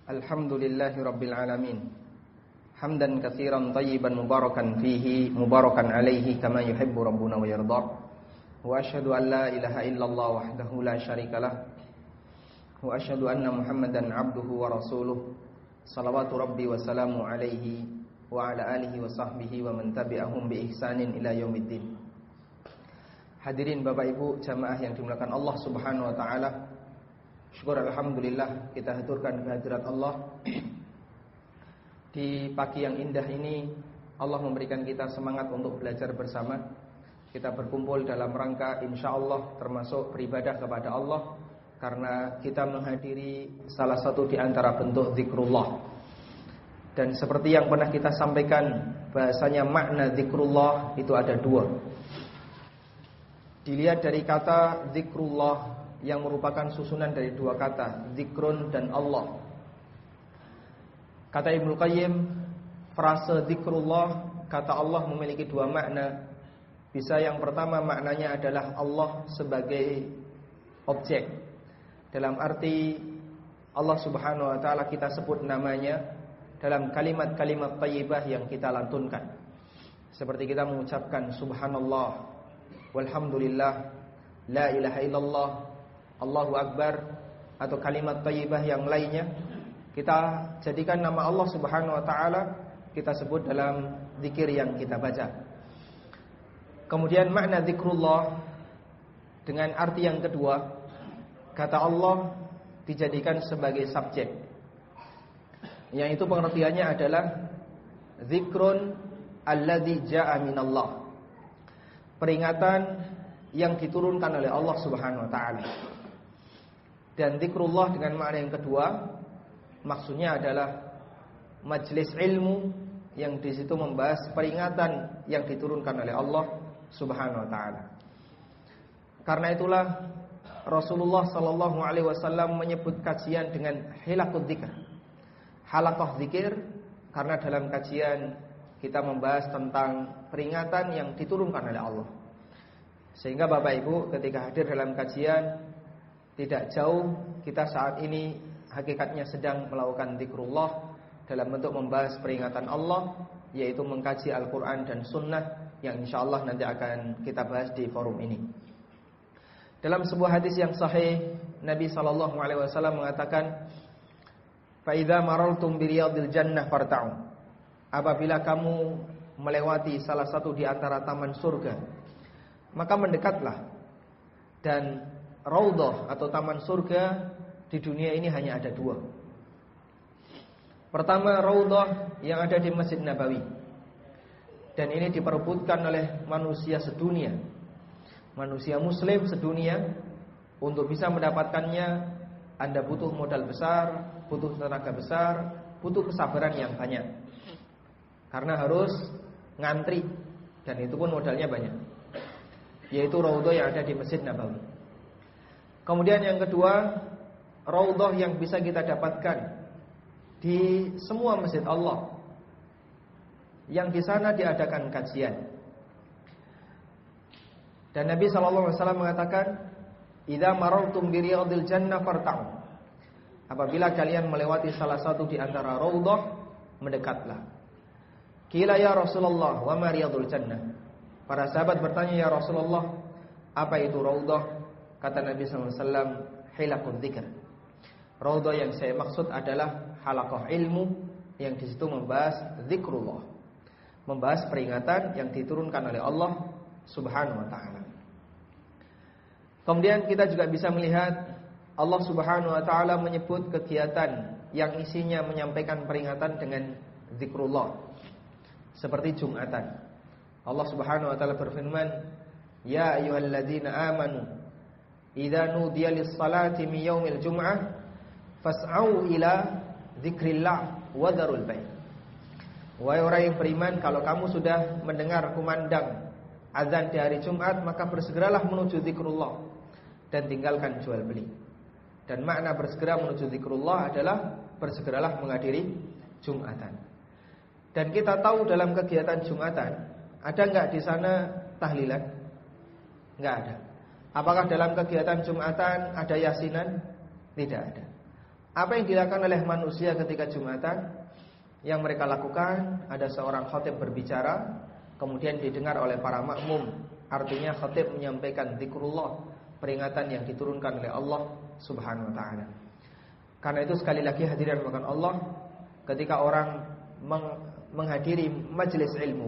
Alhamdulillahi Rabbil Alamin. Hamdan katsiran tayyiban mubarakan fihi, mubarakan alaihi kama yuhibbu Rabbuna wa yarda. Wa asyhadu an la ilaha illallah wahdahu la syarikalah. Wa asyhadu anna Muhammadan abduhu wa rasuluh. Salawatu Rabbi wa salamu alaihi wa ala alihi wa sahbihi wa man tabi'ahum bi ihsanin ila yaumiddin. Hadirin Bapak Ibu jamaah yang dimuliakan Allah Subhanahu wa taala. Syukur alhamdulillah kita haturkan kehadirat Allah. Di pagi yang indah ini Allah memberikan kita semangat untuk belajar bersama. Kita berkumpul dalam rangka insyaallah termasuk beribadah kepada Allah, karena kita menghadiri salah satu di antara bentuk zikrullah. Dan seperti yang pernah kita sampaikan, bahasanya makna zikrullah itu ada dua. Dilihat dari kata zikrullah yang merupakan susunan dari dua kata, zikrun dan Allah. Kata Ibnu Qayyim, frase zikrullah, kata Allah memiliki dua makna. Bisa yang pertama maknanya adalah Allah sebagai objek, dalam arti Allah Subhanahu wa taala kita sebut namanya dalam kalimat-kalimat thayyibah yang kita lantunkan. Seperti kita mengucapkan subhanallah, walhamdulillah, la ilaha illallah, Allahu Akbar, atau kalimat thayyibah yang lainnya. Kita jadikan nama Allah Subhanahu wa taala kita sebut dalam zikir yang kita baca. Kemudian makna zikrullah dengan arti yang kedua, kata Allah dijadikan sebagai subjek, yang itu pengertiannya adalah zikrun alladzi jaa minallah, peringatan yang diturunkan oleh Allah Subhanahu wa taala. Dan zikrullah dengan makna yang kedua maksudnya adalah majelis ilmu yang di situ membahas peringatan yang diturunkan oleh Allah Subhanahu wa taala. Karena itulah Rasulullah sallallahu alaihi wasallam menyebut kajian dengan hilaqud dzikr, halaqah zikir, karena dalam kajian kita membahas tentang peringatan yang diturunkan oleh Allah. Sehingga Bapak Ibu ketika hadir dalam kajian, tidak jauh kita saat ini hakikatnya sedang melakukan zikrullah dalam bentuk membahas peringatan Allah, yaitu mengkaji Al-Quran dan Sunnah yang insyaAllah nanti akan kita bahas di forum ini. Dalam sebuah hadis yang sahih, Nabi SAW mengatakan, "Fa'idha marartum biriyadil jannah farta'u." Apabila kamu melewati salah satu di antara taman surga, maka mendekatlah. Dan raudhah atau taman surga di dunia ini hanya ada dua. Pertama, raudhah yang ada di Masjid Nabawi. Dan ini diperebutkan oleh manusia sedunia, manusia muslim sedunia. Untuk bisa mendapatkannya, Anda butuh modal besar, butuh tenaga besar, butuh kesabaran yang banyak, karena harus ngantri, dan itu pun modalnya banyak, yaitu raudhah yang ada di Masjid Nabawi. Kemudian yang kedua, raudhah yang bisa kita dapatkan di semua masjid Allah, yang di sana diadakan kajian. Dan Nabi SAW mengatakan, "Idza marartum bi riyadil jannah farta'u." Apabila kalian melewati salah satu di antara raudhah, mendekatlah. Qila ya Rasulullah, wa ma riyadul jannah? Para sahabat bertanya, ya Rasulullah, apa itu raudhah? Kata Nabi SAW, hilaqud dzikr. Raudhah yang saya maksud adalah halaqah ilmu, yang di situ membahas zikrullah, membahas peringatan yang diturunkan oleh Allah Subhanahu wa taala. Kemudian kita juga bisa melihat Allah Subhanahu wa taala menyebut kegiatan yang isinya menyampaikan peringatan dengan zikrullah, seperti Jumatan. Allah Subhanahu wa taala berfirman, "Ya ayyuhalladzina amanu idza nudiya lis-salati min yaumil jum'ah fas'au ila dzikrillah wa dzarul bai'." Wahai orang yang beriman, kalau kamu sudah mendengar kumandang azan di hari Jumat, maka bersegeralah menuju zikrullah dan tinggalkan jual beli. Dan makna bersegera menuju zikrullah adalah bersegeralah menghadiri Jumatan. Dan kita tahu dalam kegiatan Jumatan, ada enggak di sana tahlilan? Enggak ada. Apakah dalam kegiatan Jumatan ada yasinan? Tidak ada. Apa yang dilakukan oleh manusia ketika Jumatan? Yang mereka lakukan, ada seorang khatib berbicara, kemudian didengar oleh para makmum. Artinya khatib menyampaikan zikrullah, peringatan yang diturunkan oleh Allah Subhanahu wa taala. Karena itu sekali lagi hadirin bukan Allah, ketika orang menghadiri majelis ilmu,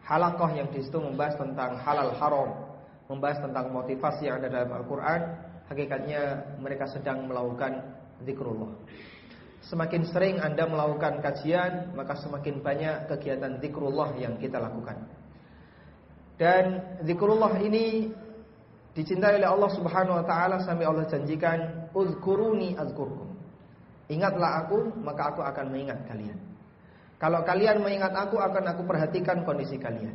halaqah yang di situ membahas tentang halal haram, membahas tentang motivasi yang ada dalam Al-Qur'an, hakikatnya mereka sedang melakukan zikrullah. Semakin sering Anda melakukan kajian, maka semakin banyak kegiatan zikrullah yang kita lakukan. Dan zikrullah ini dicintai oleh Allah Subhanahu wa taala sampai Allah janjikan, "Uzkuruni azkurkum." Ingatlah aku, maka aku akan mengingat kalian. Kalau kalian mengingat aku, akan aku perhatikan kondisi kalian.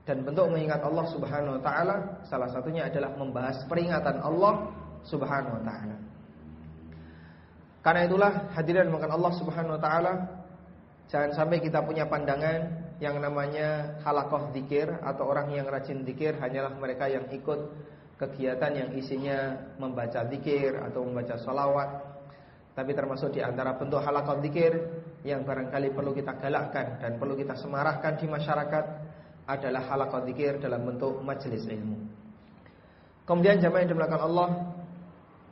Dan bentuk mengingat Allah Subhanahu wa taala salah satunya adalah membahas peringatan Allah Subhanahu wa taala. Karena itulah hadirin makan Allah Subhanahu wa taala, jangan sampai kita punya pandangan yang namanya halaqah zikir atau orang yang rajin zikir hanyalah mereka yang ikut kegiatan yang isinya membaca zikir atau membaca sholawat. Tapi termasuk di antara bentuk halaqah zikir yang barangkali perlu kita galakkan dan perlu kita semarahkan di masyarakat adalah halaqah zikir dalam bentuk majelis ilmu. Kemudian jamaah yang dimuliakan Allah,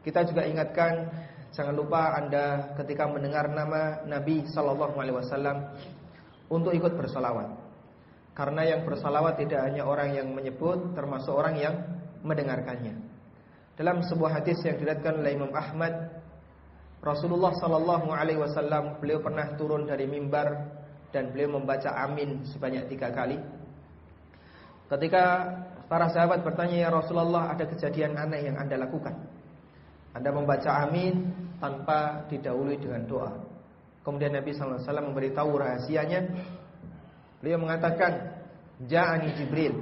kita juga ingatkan, jangan lupa Anda ketika mendengar nama Nabi sallallahu alaihi wasallam untuk ikut bersolawat. Karena yang bersolawat tidak hanya orang yang menyebut, termasuk orang yang mendengarkannya. Dalam sebuah hadis yang diriwayatkan oleh Imam Ahmad, Rasulullah sallallahu alaihi wasallam beliau pernah turun dari mimbar dan beliau membaca amin sebanyak 3 kali. Ketika para sahabat bertanya, "Ya Rasulullah, ada kejadian aneh yang Anda lakukan? Anda membaca amin tanpa didahului dengan doa." Kemudian Nabi sallallahu alaihi wasallam memberitahu rahasianya. Beliau mengatakan, "Ja'ani Jibril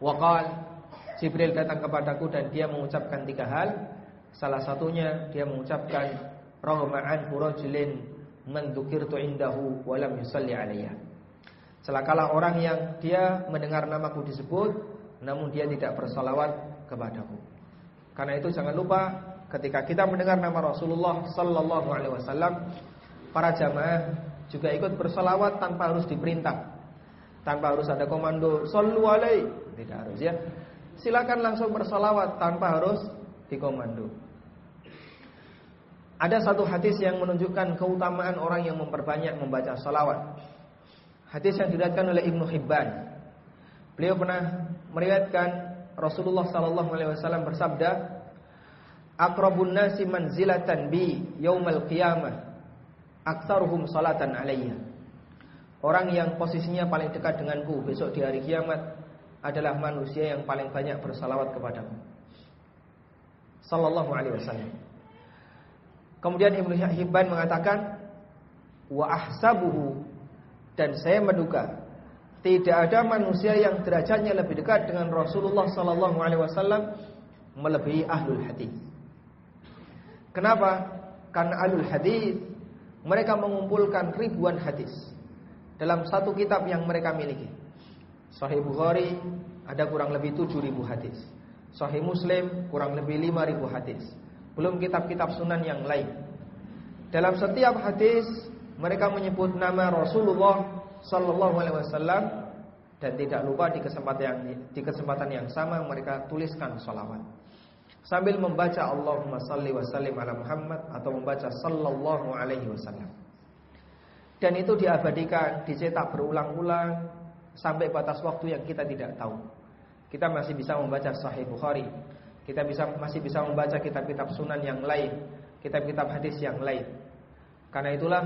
wa qala," Jibril datang kepadaku dan dia mengucapkan 3 hal. Salah satunya dia mengucapkan, "Rahma'an rajulin man dzukirtu indahu wa lam yusalli alayya." Celakalah orang yang dia mendengar namaku disebut namun dia tidak bersalawat kepadaku. Karena itu jangan lupa ketika kita mendengar nama Rasulullah sallallahu alaihi wasallam, para jamaah juga ikut bersalawat tanpa harus diperintah, tanpa harus ada komando sallu alaihi, tidak harus ya. Silakan langsung bersalawat tanpa harus dikomando. Ada satu hadis yang menunjukkan keutamaan orang yang memperbanyak membaca salawat. Hadis yang diriwayatkan oleh Ibnu Hibban. Beliau pernah meriwayatkan Rasulullah sallallahu alaihi wasallam bersabda, "Aqrabun nasi manzilatan bi yaumal qiyamah aktsaruhum salatan alayya." Orang yang posisinya paling dekat denganku besok di hari kiamat adalah manusia yang paling banyak bersalawat kepadaku. Sallallahu alaihi wasallam. Kemudian Ibnu Hibban mengatakan, "Wa ahsabuhu," dan saya menduga tidak ada manusia yang derajatnya lebih dekat dengan Rasulullah sallallahu alaihi wasallam melebihi ahlul hadis. Kenapa? Karena ahlul hadis mereka mengumpulkan ribuan hadis dalam satu kitab yang mereka miliki. Sahih Bukhari ada kurang lebih 7.000 hadis. Sahih Muslim kurang lebih 5.000 hadis. Belum kitab-kitab sunan yang lain. Dalam setiap hadis mereka menyebut nama Rasulullah sallallahu alaihi wasallam dan tidak lupa di kesempatan yang sama mereka tuliskan salawat sambil membaca Allahumma salli wa sallim ala Muhammad atau membaca sallallahu alaihi wasallam. Dan itu diabadikan, dicetak berulang-ulang sampai batas waktu yang kita tidak tahu. Kita masih bisa membaca Sahih Bukhari, kita masih bisa membaca kitab-kitab sunan yang lain, kitab-kitab hadis yang lain. Karena itulah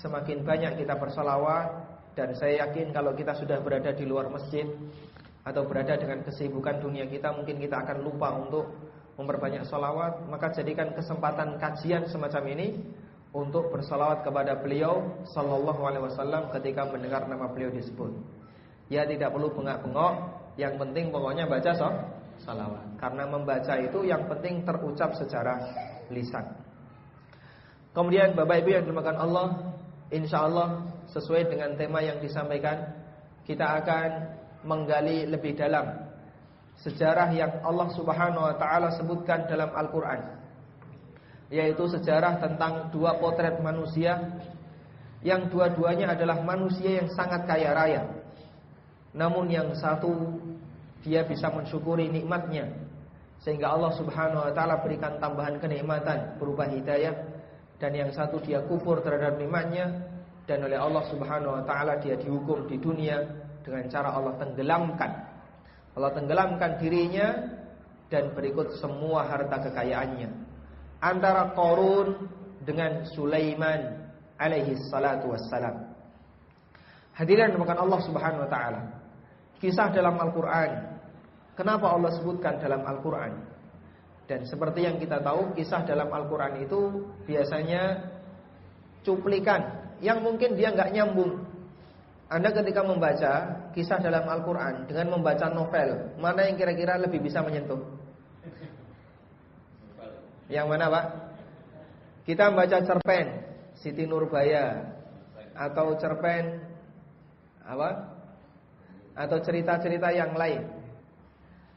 semakin banyak kita bersalawat, dan saya yakin kalau kita sudah berada di luar masjid atau berada dengan kesibukan dunia kita, mungkin kita akan lupa untuk memperbanyak salawat. Maka jadikan kesempatan kajian semacam ini untuk bersalawat kepada beliau sallallahu alaihi wasallam ketika mendengar nama beliau disebut. Ya tidak perlu bengak-bengok, yang penting pokoknya baca salawat. Karena membaca itu yang penting terucap secara lisan. Kemudian Bapak Ibu yang dimuliakan Allah, insyaallah sesuai dengan tema yang disampaikan, kita akan menggali lebih dalam sejarah yang Allah Subhanahu wa taala sebutkan dalam Al-Qur'an. yaitu sejarah tentang dua potret manusia yang dua-duanya adalah manusia yang sangat kaya raya. Namun yang satu dia bisa mensyukuri nikmatnya sehingga Allah Subhanahu wa taala berikan tambahan kenikmatan berupa hidayah, dan yang satu dia kufur terhadap nikmatnya dan oleh Allah Subhanahu wa taala dia dihukum di dunia dengan cara Allah tenggelamkan. Allah tenggelamkan dirinya dan berikut semua harta kekayaannya. Antara Qarun dengan Sulaiman alaihi salatu wassalam. Hadirin bukan Allah Subhanahu wa taala. Kisah dalam Al-Qur'an. Kenapa Allah sebutkan dalam Al-Qur'an? Dan seperti yang kita tahu, kisah dalam Al-Qur'an itu biasanya cuplikan yang mungkin dia enggak nyambung. Anda ketika membaca kisah dalam Al-Qur'an dengan membaca novel, mana yang kira-kira lebih bisa menyentuh? Yang mana, Pak? Kita membaca cerpen Siti Nurbaya atau cerpen apa? Atau cerita-cerita yang lain.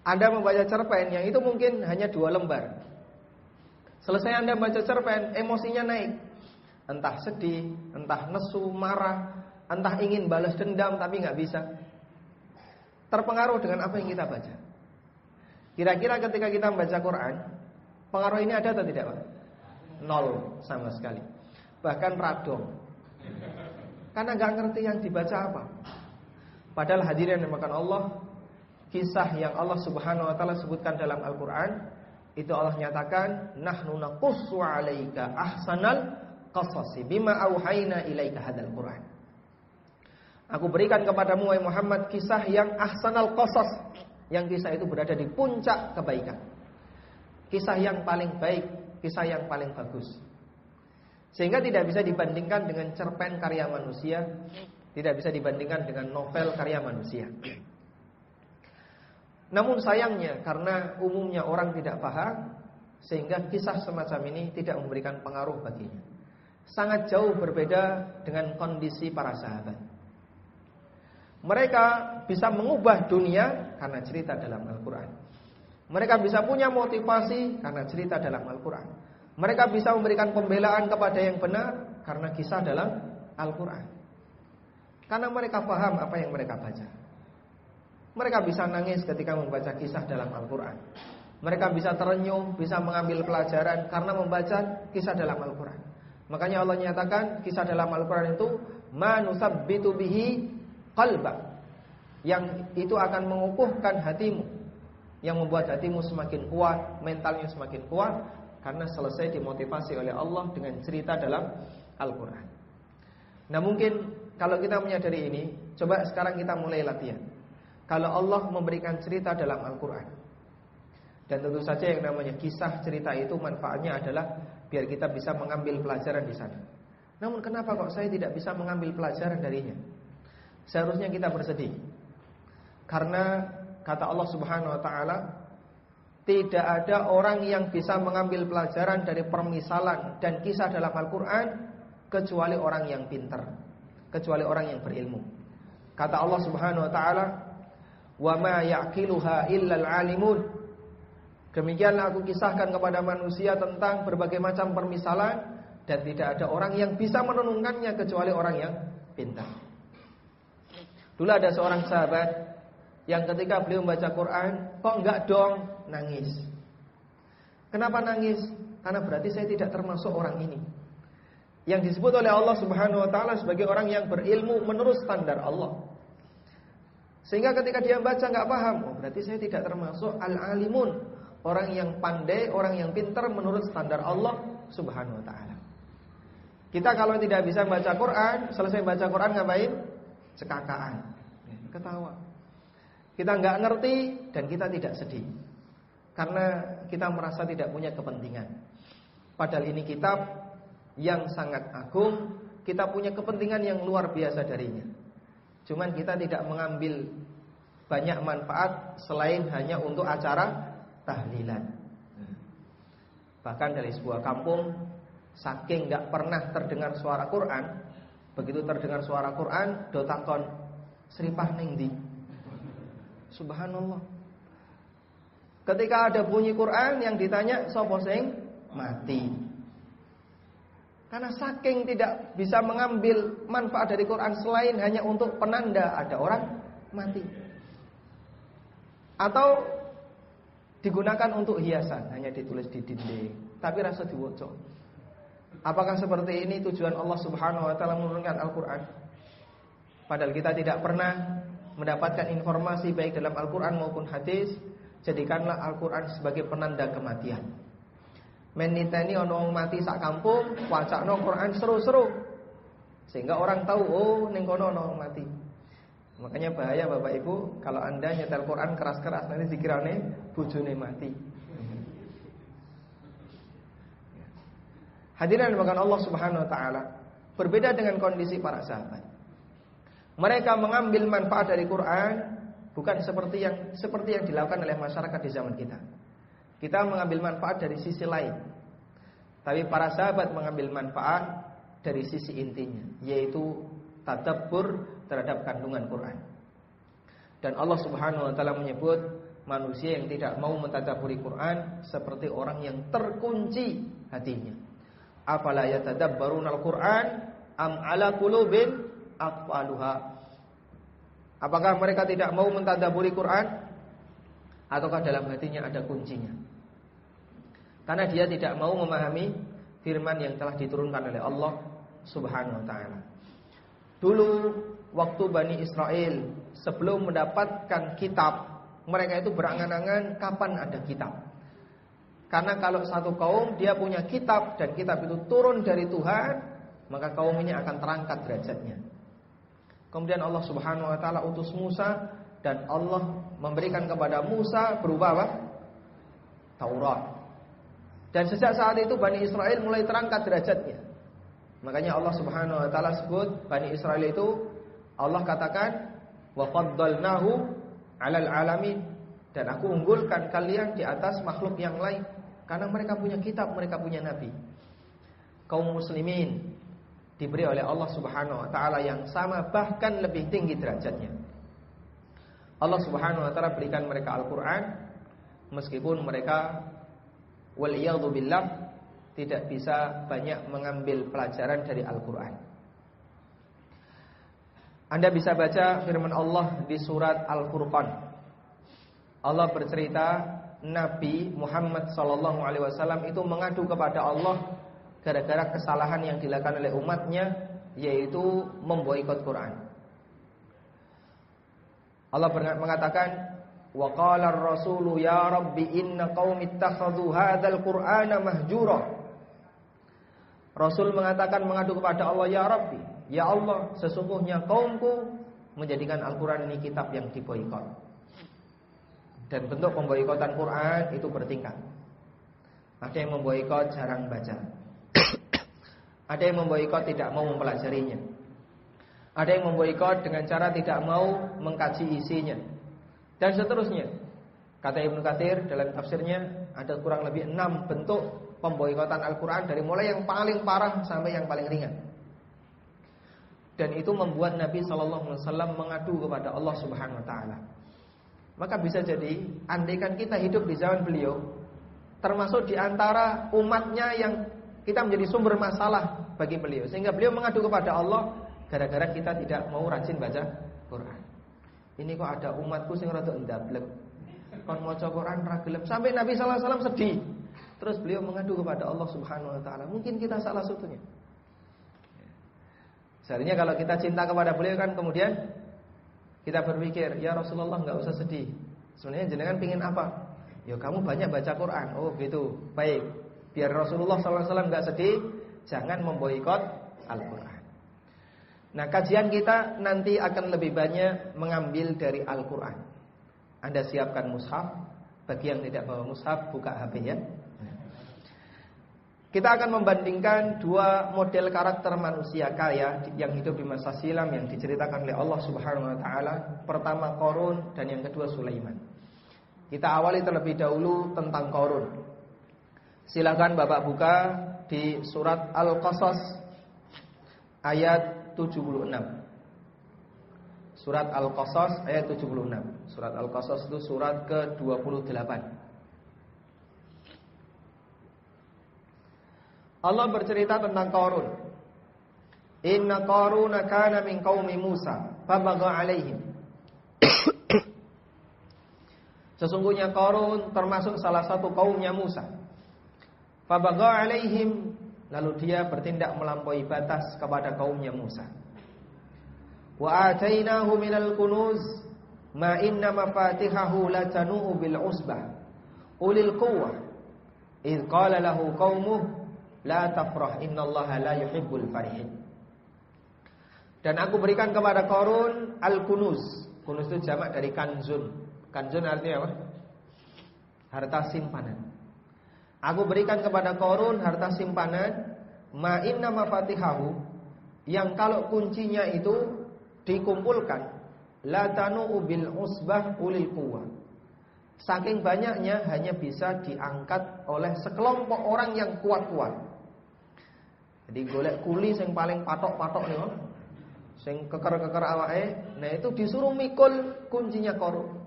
Anda membaca cerpen yang itu mungkin hanya 2 lembar. Selesai Anda baca cerpen, emosinya naik. Entah sedih, entah nesu, marah, entah ingin balas dendam tapi nggak bisa. Terpengaruh dengan apa yang kita baca. Kira-kira ketika kita membaca Quran, pengaruh ini ada atau tidak, Pak? 0 sama sekali. Bahkan radong. Karena nggak ngerti yang dibaca apa. Padahal hadirin yang dimakan Allah, kisah yang Allah Subhanahu wa taala sebutkan dalam Al-Qur'an, itu Allah nyatakan, nahnu naqussu 'alaika ahsanal qasasi bima auhayna ilaika hadzal Qur'an. Aku berikan kepadamu wahai Muhammad kisah yang ahsanal qasas, yang kisah itu berada di puncak kebaikan. Kisah yang paling baik, kisah yang paling bagus. Sehingga tidak bisa dibandingkan dengan cerpen karya manusia, tidak bisa dibandingkan dengan novel karya manusia. Namun sayangnya karena umumnya orang tidak paham, sehingga kisah semacam ini tidak memberikan pengaruh baginya. Sangat jauh berbeda dengan kondisi para sahabat. Mereka bisa mengubah dunia karena cerita dalam Al-Quran. Mereka bisa punya motivasi karena cerita dalam Al-Quran. Mereka bisa memberikan pembelaan kepada yang benar karena kisah dalam Al-Quran. Karena mereka paham apa yang mereka baca. Mereka bisa nangis ketika membaca kisah dalam Al-Quran. Mereka bisa terenyuh, bisa mengambil pelajaran karena membaca kisah dalam Al-Quran. Makanya Allah nyatakan kisah dalam Al-Quran itu ma nusabbitu bihi qalbak, yang itu akan mengukuhkan hatimu, yang membuat hatimu semakin kuat, mentalnya semakin kuat, karena selesai dimotivasi oleh Allah dengan cerita dalam Al-Quran. Nah mungkin kalau kita menyadari ini, coba sekarang kita mulai latihan. Kalau Allah memberikan cerita dalam Al-Quran, dan tentu saja yang namanya kisah cerita itu manfaatnya adalah biar kita bisa mengambil pelajaran di sana. Namun kenapa kok saya tidak bisa mengambil pelajaran darinya? Seharusnya kita bersedih. Karena kata Allah Subhanahu wa taala, tidak ada orang yang bisa mengambil pelajaran dari permisalan dan kisah dalam Al-Quran kecuali orang yang pintar, kecuali orang yang berilmu. Kata Allah Subhanahu wa taala, wa ma yaqiluha illal alimun. Demikianlah aku kisahkan kepada manusia tentang berbagai macam permisalan, dan tidak ada orang yang bisa merenungkannya kecuali orang yang pintar. Dulu ada seorang sahabat yang ketika beliau membaca Quran, kok enggak dong nangis. Kenapa nangis? Karena berarti saya tidak termasuk orang ini yang disebut oleh Allah Subhanahu wa taala sebagai orang yang berilmu menurut standar Allah. Sehingga ketika dia baca nggak paham, oh berarti saya tidak termasuk al-alimun, orang yang pandai, orang yang pintar menurut standar Allah Subhanahu wa taala. Kita kalau tidak bisa baca Quran, selesai baca Quran ngapain? Cekakaan, ketawa. Kita nggak ngerti dan kita tidak sedih, karena kita merasa tidak punya kepentingan. Padahal ini kitab yang sangat agung, kita punya kepentingan yang luar biasa darinya. Cuman kita tidak mengambil banyak manfaat selain hanya untuk acara tahlilan. Bahkan dari sebuah kampung, saking gak pernah terdengar suara Quran, begitu terdengar suara Quran, do takon seripah ning ndi. Subhanallah. Ketika ada bunyi Quran yang ditanya sapa sing mati. Karena saking tidak bisa mengambil manfaat dari Quran selain hanya untuk penanda ada orang mati. Atau digunakan untuk hiasan, hanya ditulis di dinding, tapi rasa diwocok. Apakah seperti ini tujuan Allah Subhanahu wa taala menurunkan Al-Qur'an? Padahal kita tidak pernah mendapatkan informasi baik dalam Al-Qur'an maupun hadis. Jadikanlah Al-Qur'an sebagai penanda kematian. Meniteni ono wong mati sak kampung, wacakno Quran seru-seru. Sehingga orang tahu, oh ning kono ono wong mati. Makanya bahaya Bapak Ibu kalau Anda nyetel Quran keras-keras nanti dikirane bojone mati. Hadirin dimuliakan Allah Subhanahu wa taala, berbeda dengan kondisi para sahabat. Mereka mengambil manfaat dari Quran bukan seperti yang dilakukan oleh masyarakat di zaman kita. Kita mengambil manfaat dari sisi lain. Tapi para sahabat mengambil manfaat dari sisi intinya, yaitu tadabbur terhadap kandungan Quran. Dan Allah Subhanahu wa taala menyebut manusia yang tidak mau mentadabburi Quran seperti orang yang terkunci hatinya. Afala yatadabbarunal Quran am ala qulubin aqfaluha. Apakah mereka tidak mau mentadabburi Quran ataukah dalam hatinya ada kuncinya? Karena dia tidak mau memahami firman yang telah diturunkan oleh Allah Subhanahu wa taala. Dulu waktu Bani Israel sebelum mendapatkan kitab, mereka itu berangan-angan kapan ada kitab. Karena kalau satu kaum dia punya kitab dan kitab itu turun dari Tuhan, maka kaum ini akan terangkat derajatnya. Kemudian Allah Subhanahu wa taala utus Musa dan Allah memberikan kepada Musa berupa apa? Taurat. Dan sejak saat itu Bani Israel mulai terangkat derajatnya. Makanya Allah Subhanahu wa taala sebut Bani Israel itu, Allah katakan wa faddalnahu 'alal 'alamin, dan aku unggulkan kalian di atas makhluk yang lain karena mereka punya kitab, mereka punya nabi. Kaum muslimin diberi oleh Allah Subhanahu wa taala yang sama, bahkan lebih tinggi derajatnya. Allah Subhanahu wa taala berikan mereka Al-Qur'an meskipun mereka waliyadu billah tidak bisa banyak mengambil pelajaran dari Al-Qur'an. Anda bisa baca firman Allah di surat Al-Furqan. Allah bercerita Nabi Muhammad SAW itu mengadu kepada Allah gara-gara kesalahan yang dilakukan oleh umatnya, yaitu memboikot Quran. Allah mengatakan, wa qala ar-rasulu ya rabbi inna qaumi ittakhadhu hadzal qur'ana mahjura. Rasul mengatakan, mengadu kepada Allah, ya Rabbi, ya Allah, sesungguhnya kaumku menjadikan Al-Quran ini kitab yang diboikot. Dan bentuk pemboikotan Quran itu bertingkat. Ada yang memboikot jarang baca. Ada yang memboikot tidak mau mempelajarinya. Ada yang memboikot dengan cara tidak mau mengkaji isinya. Dan seterusnya. Kata Ibnu Katsir dalam tafsirnya, ada kurang lebih 6 bentuk pemboikotan Al-Quran, dari mulai yang paling parah sampai yang paling ringan. Dan itu membuat Nabi SAW mengadu kepada Allah Subhanahu wa taala. Maka bisa jadi andaikan kita hidup di zaman beliau, termasuk di antara umatnya yang kita menjadi sumber masalah bagi beliau, sehingga beliau mengadu kepada Allah gara-gara kita tidak mau rajin baca Quran. Ini kok ada umatku sing rada ndablek, kon maca Quran ra gelem, sampai Nabi SAW sedih. Terus beliau mengadu kepada Allah Subhanahu wa taala. Mungkin kita salah satunya. Seharusnya kalau kita cinta kepada beliau kan kemudian kita berpikir, ya Rasulullah enggak usah sedih. Sebenarnya jenengan pingin apa? Ya kamu banyak baca Quran. Oh gitu. Baik. Biar Rasulullah SAW enggak sedih, jangan memboikot Al-Quran. Nah, kajian kita nanti akan lebih banyak mengambil dari Al-Quran. Anda siapkan mushaf. Bagi yang tidak bawa mushaf, buka HP ya. Kita akan membandingkan 2 model karakter manusia kaya yang hidup di masa silam yang diceritakan oleh Allah Subhanahu wa taala. Pertama Qarun dan yang kedua Sulaiman. Kita awali terlebih dahulu tentang Qarun. Silakan Bapak buka di surat Al-Qasas ayat 76. Surat Al-Qasas ayat 76. Surat Al-Qasas itu surat ke-28. Allah bercerita tentang Qarun. Inna Qaruna kana min qaumi Musa fabagha alaihim. Sesungguhnya Qarun termasuk salah satu kaumnya Musa. Fabagha alaihim, lalu dia bertindak melampaui batas kepada kaumnya Musa. Wa atainahu minal kunuz ma inna mafatihahu latanu bil usbah ulil quwwah idh qala lahu qaumuhu la tafrah innallaha la yuhibbul farihin. Dan aku berikan kepada Qarun al-kunuz. Kunuz itu jamak dari kanzun. Kanzun artinya apa? Harta simpanan. Aku berikan kepada Qarun harta simpanan ma inna mafatihahu, yang kalau kuncinya itu dikumpulkan la tanu bil usbah ulil quwwah. Saking banyaknya hanya bisa diangkat oleh sekelompok orang yang kuat-kuat. Jadi golek kuli sing paling patok-patok nih, sing keker-keker awake, nah itu disuruh mikul kuncinya Qarun.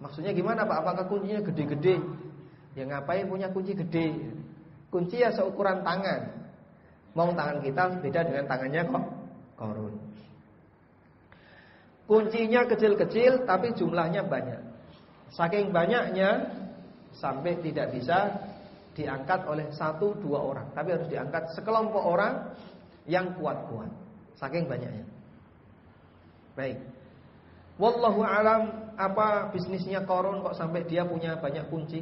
Maksudnya gimana Pak? Apakah kuncinya gede-gede? Ya ngapain punya kunci gede? Kunci ya seukuran tangan. Mau tangan kita beda dengan tangannya kok Qarun. Kuncinya kecil-kecil tapi jumlahnya banyak. Saking banyaknya sampai tidak bisa diangkat oleh 1-2 orang, tapi harus diangkat sekelompok orang yang kuat-kuat. Saking banyaknya. Baik. Wallahu alam, apa bisnisnya Qarun kok sampai dia punya banyak kunci?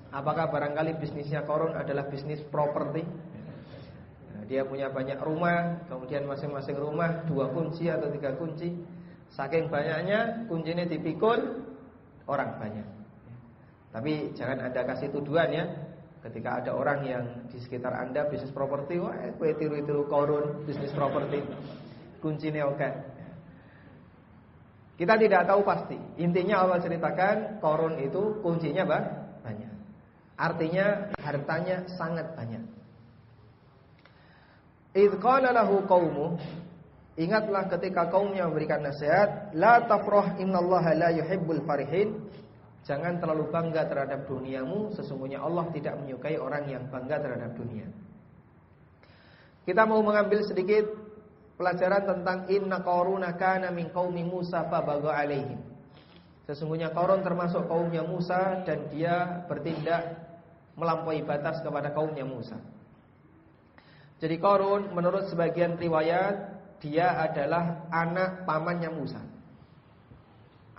Apakah barangkali bisnisnya Qarun adalah bisnis properti? Nah, dia punya banyak rumah, kemudian masing-masing rumah 2 kunci atau 3 kunci. Saking banyaknya kuncinya dipikul orang banyak. Tapi jangan ada kasih tuduhan ya. Ketika ada orang yang di sekitar Anda bisnis properti, wah kowe tiru-tiru Qarun bisnis properti. Kuncinya oke. Kita tidak tahu pasti. Intinya Allah ceritakan Qarun itu kuncinya banyak. Artinya hartanya sangat banyak. Idz qala lahu qaumuh, ingatlah ketika kaumnya memberikan nasihat, la tafrah innallaha la yuhibbul farihin. Jangan terlalu bangga terhadap duniamu, sesungguhnya Allah tidak menyukai orang yang bangga terhadap dunia. Kita mau mengambil sedikit pelajaran tentang inna Qaruna kana min qaumi Musa fabagha alaihim. Sesungguhnya Qarun termasuk kaumnya Musa dan dia bertindak melampaui batas kepada kaumnya Musa. Jadi Qarun menurut sebagian riwayat dia adalah anak pamannya Musa.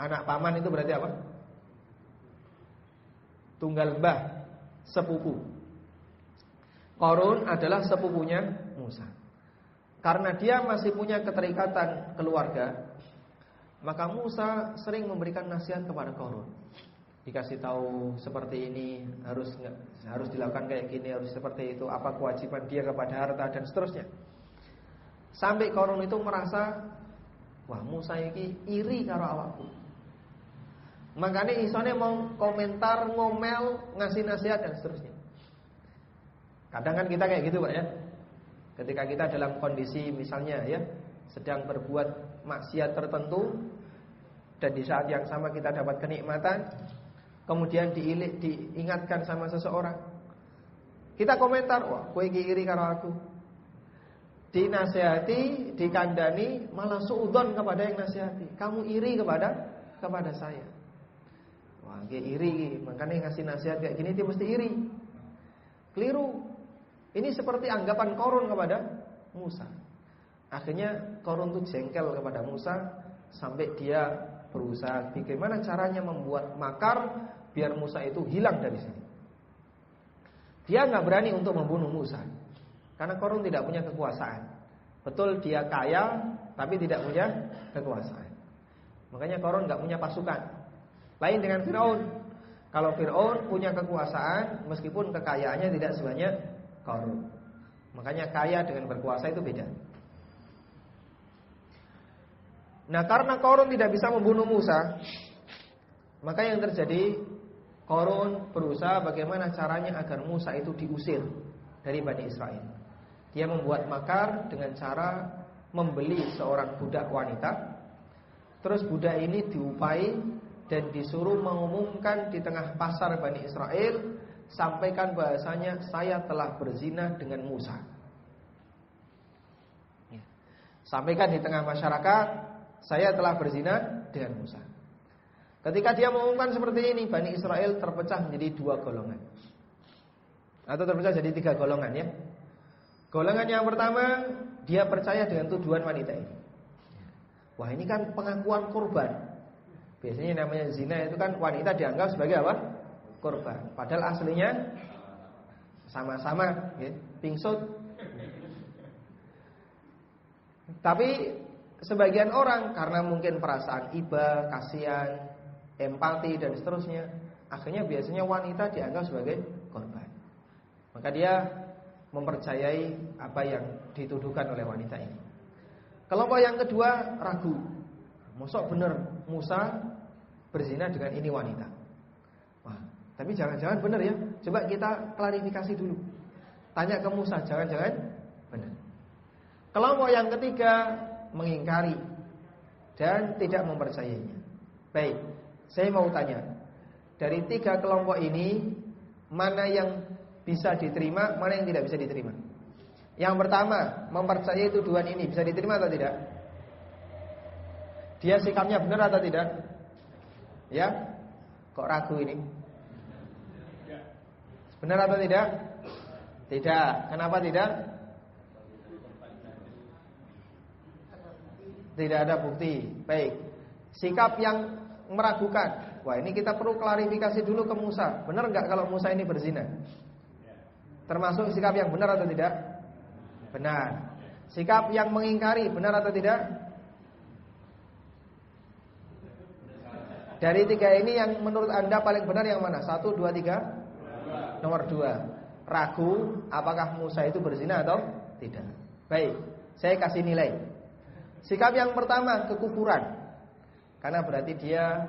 Anak paman itu berarti apa? Tunggal mbah, sepupu. Qarun adalah sepupunya Musa. Karena dia masih punya keterikatan keluarga, maka Musa sering memberikan nasihat kepada Qarun. Dikasih tahu seperti ini, harus dilakukan kayak gini, harus seperti itu, apa kewajiban dia kepada harta dan seterusnya. Sampai Qarun itu merasa, wah Musa ini iri karo awakku. Makanya isone mau komentar, ngomel, ngasih nasihat dan seterusnya. Kadang kan kita kayak gitu Pak ya. Ketika kita dalam kondisi misalnya ya sedang berbuat maksiat tertentu dan di saat yang sama kita dapat kenikmatan, kemudian diingatkan sama seseorang, kita komentar, wah kowe iki iri karo aku. Dinasihati, dikandani, malah suudzon kepada yang nasihati. Kamu iri kepada saya. Wah, dia iri, makanya ngasih nasihat kayak gini dia mesti iri. Keliru. Ini seperti anggapan Qarun kepada Musa. Akhirnya Qarun itu jengkel kepada Musa sampai dia berusaha bagaimana caranya membuat makar biar Musa itu hilang dari sini. Dia nggak berani untuk membunuh Musa karena Qarun tidak punya kekuasaan. Betul dia kaya tapi tidak punya kekuasaan. Makanya Qarun nggak punya pasukan. Lain dengan Firaun. Kalau Firaun punya kekuasaan meskipun kekayaannya tidak sebanyak Qarun. Makanya kaya dengan berkuasa itu beda. Nah, karena Qarun tidak bisa membunuh Musa, maka yang terjadi Qarun berusaha bagaimana caranya agar Musa itu diusir dari Bani Israel. Dia membuat makar dengan cara membeli seorang budak wanita. Terus budak ini diupai dan disuruh mengumumkan di tengah pasar Bani Israel sampaikan bahasanya saya telah berzina dengan Musa. Ya. Sampaikan di tengah masyarakat, saya telah berzina dengan Musa. Ketika dia mengumumkan seperti ini, Bani Israel terpecah menjadi 2 golongan. Atau terpecah jadi 3 golongan ya. Golongan yang pertama, dia percaya dengan tuduhan wanita ini. Wah, ini kan pengakuan korban. Biasanya namanya zina itu kan wanita dianggap sebagai apa? Korban. Padahal aslinya sama-sama ya, pingsut. Tapi sebagian orang karena mungkin perasaan iba, kasihan, empati dan seterusnya, akhirnya biasanya wanita dianggap sebagai korban. Maka dia mempercayai apa yang dituduhkan oleh wanita ini. Kelompok yang kedua ragu. Mosok bener Musa berzina dengan ini wanita. Wah, tapi jangan-jangan bener ya. Coba kita klarifikasi dulu. Tanya ke Musa, jangan-jangan benar. Kelompok yang ketiga mengingkari dan tidak mempercayainya. Baik, saya mau tanya, dari 3 kelompok ini mana yang bisa diterima, mana yang tidak bisa diterima? Yang pertama, mempercayai tuduhan ini bisa diterima atau tidak? Dia sikapnya benar atau tidak? Ya? Kok ragu ini? Benar atau tidak? Tidak. Kenapa tidak? Tidak ada bukti. Baik. Sikap yang meragukan. Wah, ini kita perlu klarifikasi dulu ke Musa. Benar enggak kalau Musa ini berzina? Termasuk sikap yang benar atau tidak? Benar. Sikap yang mengingkari benar atau tidak? Dari 3 ini yang menurut Anda paling benar yang mana? 1, 2, 3? Nomor 2. Ragu apakah Musa itu berzina atau tidak. Baik, saya kasih nilai. Sikap yang pertama kekufuran. Karena berarti dia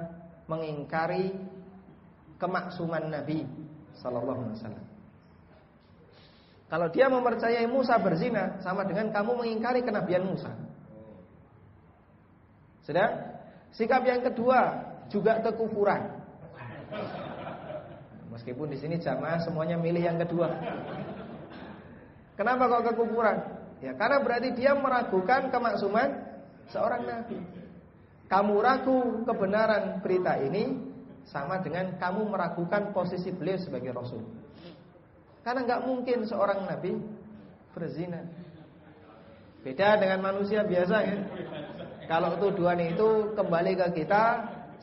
mengingkari kemaksuman Nabi sallallahu alaihi wasallam. Kalau dia mempercayai Musa berzina, sama dengan kamu mengingkari kenabian Musa. Sudah? Sikap yang kedua juga kekufuran. Meskipun di sini jamaah semuanya milih yang kedua. Kenapa kok kekufuran? Ya karena berarti dia meragukan kemaksuman seorang nabi. Kamu ragu kebenaran berita ini sama dengan kamu meragukan posisi beliau sebagai rasul. Karena nggak mungkin seorang nabi berzina. Beda dengan manusia biasa ya. Kalau tuduhan itu kembali ke kita,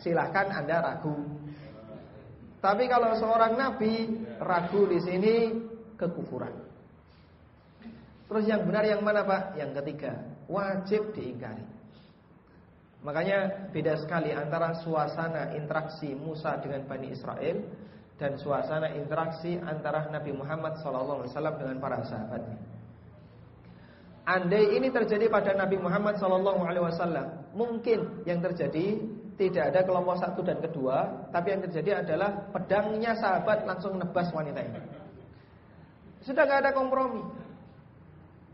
silahkan Anda ragu. Tapi kalau seorang nabi ragu di sini kekufuran. Terus yang benar yang mana Pak? Yang ketiga, wajib diingkari. Makanya beda sekali antara suasana interaksi Musa dengan Bani Israel dan suasana interaksi antara Nabi Muhammad SAW dengan para sahabatnya. Andai ini terjadi pada Nabi Muhammad SAW, mungkin yang terjadi tidak ada kelompok 1 dan kedua, tapi yang terjadi adalah pedangnya sahabat langsung nebas wanita ini. Sudah gak ada kompromi.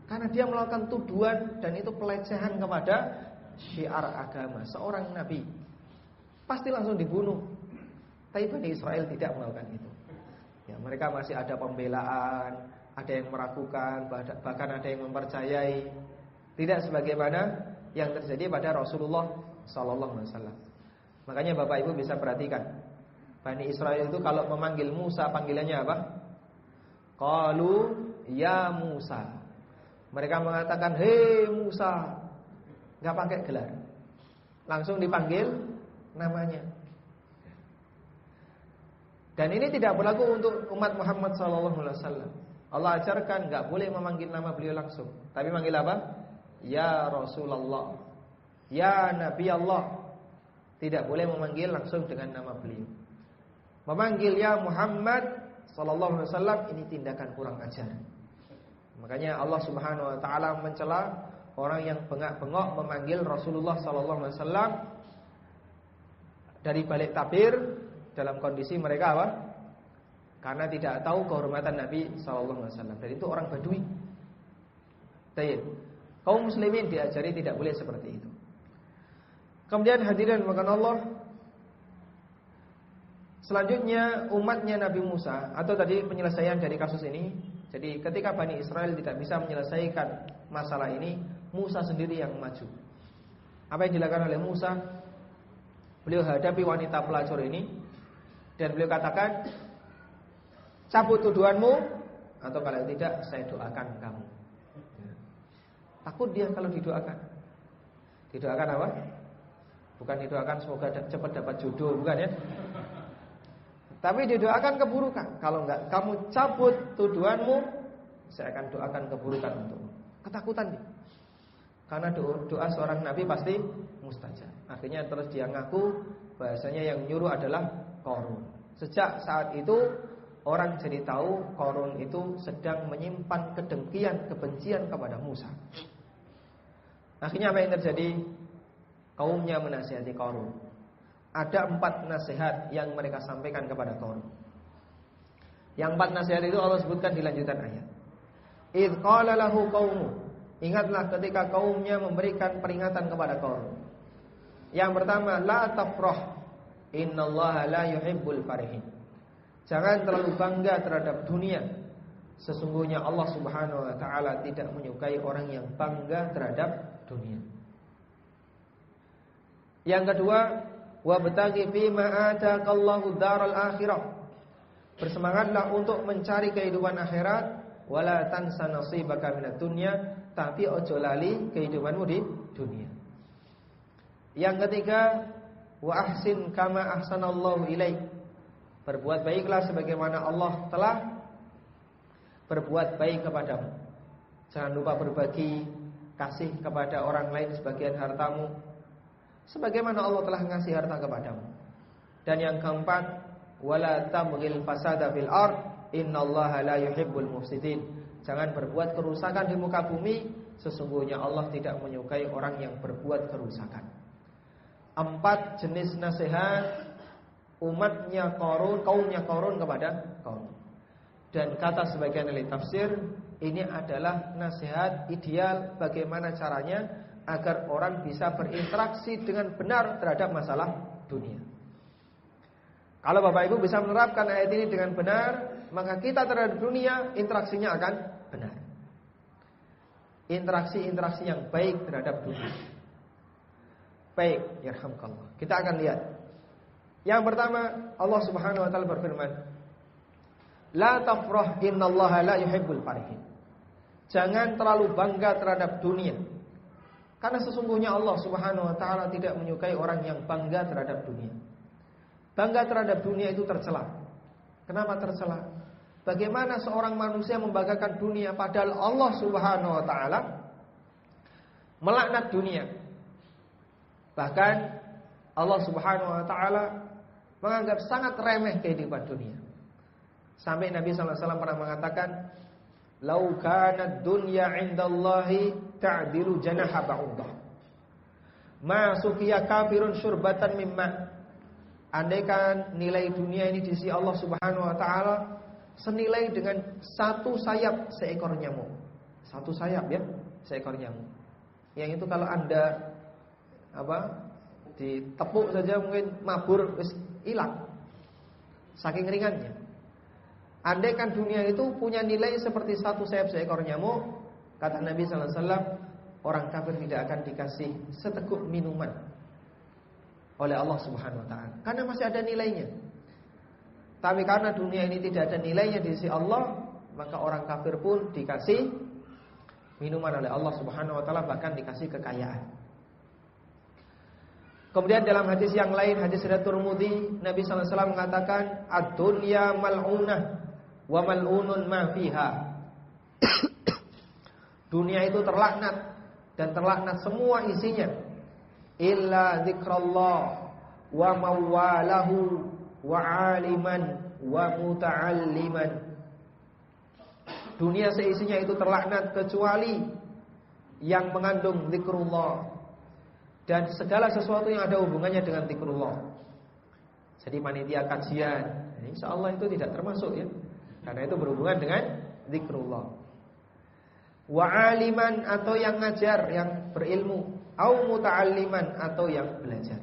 Karena dia melakukan tuduhan dan itu pelecehan kepada syiar agama seorang nabi. Pasti langsung dibunuh. Tapi Bani Israel tidak melakukan itu. Ya, mereka masih ada pembelaan, ada yang meragukan, bahkan ada yang mempercayai. Tidak sebagaimana yang terjadi pada Rasulullah SAW. Makanya Bapak Ibu bisa perhatikan, Bani Israel itu kalau memanggil Musa panggilannya apa? Qalu ya Musa. Mereka mengatakan hei Musa. Gak pakai gelar, langsung dipanggil namanya. Dan ini tidak berlaku untuk umat Muhammad SAW. Allah ajarkan gak boleh memanggil nama beliau langsung, tapi manggil apa? Ya Rasulullah, ya Nabi Allah. Tidak boleh memanggil langsung dengan nama beliau. Memanggil ya Muhammad SAW ini tindakan kurang ajar. Makanya Allah Subhanahu Wa Taala mencela orang yang bengak-bengok memanggil Rasulullah SAW dari balik tabir dalam kondisi mereka apa? Karena tidak tahu kehormatan Nabi SAW. Dan itu orang Badui. Tayyib. Kaum muslimin diajari tidak boleh seperti itu. Kemudian hadirin makan Allah, Selanjutnya umatnya Nabi Musa, atau tadi penyelesaian dari kasus ini. Jadi ketika Bani Israel tidak bisa menyelesaikan masalah ini, Musa sendiri yang maju. Apa yang dilakukan oleh Musa? Beliau hadapi wanita pelacur ini dan beliau katakan, cabut tuduhanmu, atau kalau tidak saya doakan kamu. Takut dia kalau didoakan. Didoakan apa? Bukan didoakan semoga cepat dapat jodoh, bukan ya. Tapi didoakan keburukan. Kalau enggak kamu cabut tuduhanmu, saya akan doakan keburukan untukmu. Ketakutan dia. Karena doa seorang nabi pasti mustajab. Akhirnya terus dia ngaku bahasanya yang nyuruh adalah Qarun. Sejak saat itu orang jadi tahu Qarun itu sedang menyimpan kedengkian, kebencian kepada Musa. Akhirnya apa yang terjadi? Kaumnya menasihati Qarun. Ada 4 nasihat yang mereka sampaikan kepada Qarun. Yang 4 nasihat itu Allah sebutkan di lanjutan ayat. Idz qala lahu qaumu. Ingatlah ketika kaumnya memberikan peringatan kepada Qarun. Yang pertama, la tafrah, innallaha la yuhibbul farihin. Jangan terlalu bangga terhadap dunia. Sesungguhnya Allah Subhanahu wa taala tidak menyukai orang yang bangga terhadap dunia. Yang kedua, wabtaghi fima ataqallahu daral akhirah. Bersemangatlah untuk mencari kehidupan akhirat, wala tansa nasibaka minad dunya, tapi ojo lali kehidupanmu di dunia. Yang ketiga, wa ahsin kama ahsanallahu ilaik. Berbuat baiklah sebagaimana Allah telah berbuat baik kepadamu. Jangan lupa berbagi, kasih kepada orang lain sebagian hartamu sebagaimana Allah telah ngasih harta kepadamu. Dan yang keempat, wala tamghil fasada fil ard, innallaha la yuhibbul mufsidin. Jangan berbuat kerusakan di muka bumi, sesungguhnya Allah tidak menyukai orang yang berbuat kerusakan. 4 jenis nasihat umatnya Qarun, kaumnya Qarun kepada kaum. Dan kata sebagian ahli tafsir, ini adalah nasihat ideal bagaimana caranya agar orang bisa berinteraksi dengan benar terhadap masalah dunia. Kalau Bapak Ibu bisa menerapkan ayat ini dengan benar, maka kita terhadap dunia interaksinya akan benar. Interaksi-interaksi yang baik terhadap dunia. Baik, yarhamkallah. Kita akan lihat. Yang pertama, Allah Subhanahu wa taala berfirman, la tafrah innallaha la yuhibbul farihin. Jangan terlalu bangga terhadap dunia. Karena sesungguhnya Allah Subhanahu wa taala tidak menyukai orang yang bangga terhadap dunia. Bangga terhadap dunia itu tercela. Kenapa tercela? Bagaimana seorang manusia membanggakan dunia padahal Allah Subhanahu wa taala melaknat dunia. Bahkan Allah Subhanahu wa taala menganggap sangat remeh kehidupan dunia. Sampai Nabi sallallahu alaihi wasallam pernah mengatakan, "Lau kanad dunya 'indallahi ta'dilu janaha ba'udah. Ma suqiya kafirun syurbatan mimma." Andaikan nilai dunia ini di sisi Allah Subhanahu wa taala senilai dengan 1 sayap seekor nyamuk. 1 sayap ya, seekor nyamuk. Yang itu kalau Anda ditepuk saja mungkin mabur wis hilang. Saking ringannya. Andaikan dunia itu punya nilai seperti 1 sayap seekor nyamuk, kata Nabi sallallahu alaihi wasallam, orang kafir tidak akan dikasih seteguk minuman oleh Allah Subhanahu wa taala karena masih ada nilainya. Tapi karena dunia ini tidak ada nilainya di sisi Allah, maka orang kafir pun dikasih minuman oleh Allah Subhanahu wa taala, bahkan dikasih kekayaan. Kemudian dalam hadis yang lain, hadis riwayat Tirmidzi, Nabi sallallahu alaihi wasallam mengatakan, "Ad-dunya mal'unah wa mal'unun ma fiha." Dunia itu terlaknat dan terlaknat semua isinya, illa dzikrullah wa mawalahu wa 'aliman wa muta'alliman. Dunia seisinya itu terlaknat kecuali yang mengandung zikrullah dan segala sesuatu yang ada hubungannya dengan zikrullah. Jadi panitia kajian, insyaallah itu tidak termasuk ya, karena itu berhubungan dengan zikrullah. Wa 'aliman atau yang ngajar, yang berilmu, au muta'alliman atau yang belajar.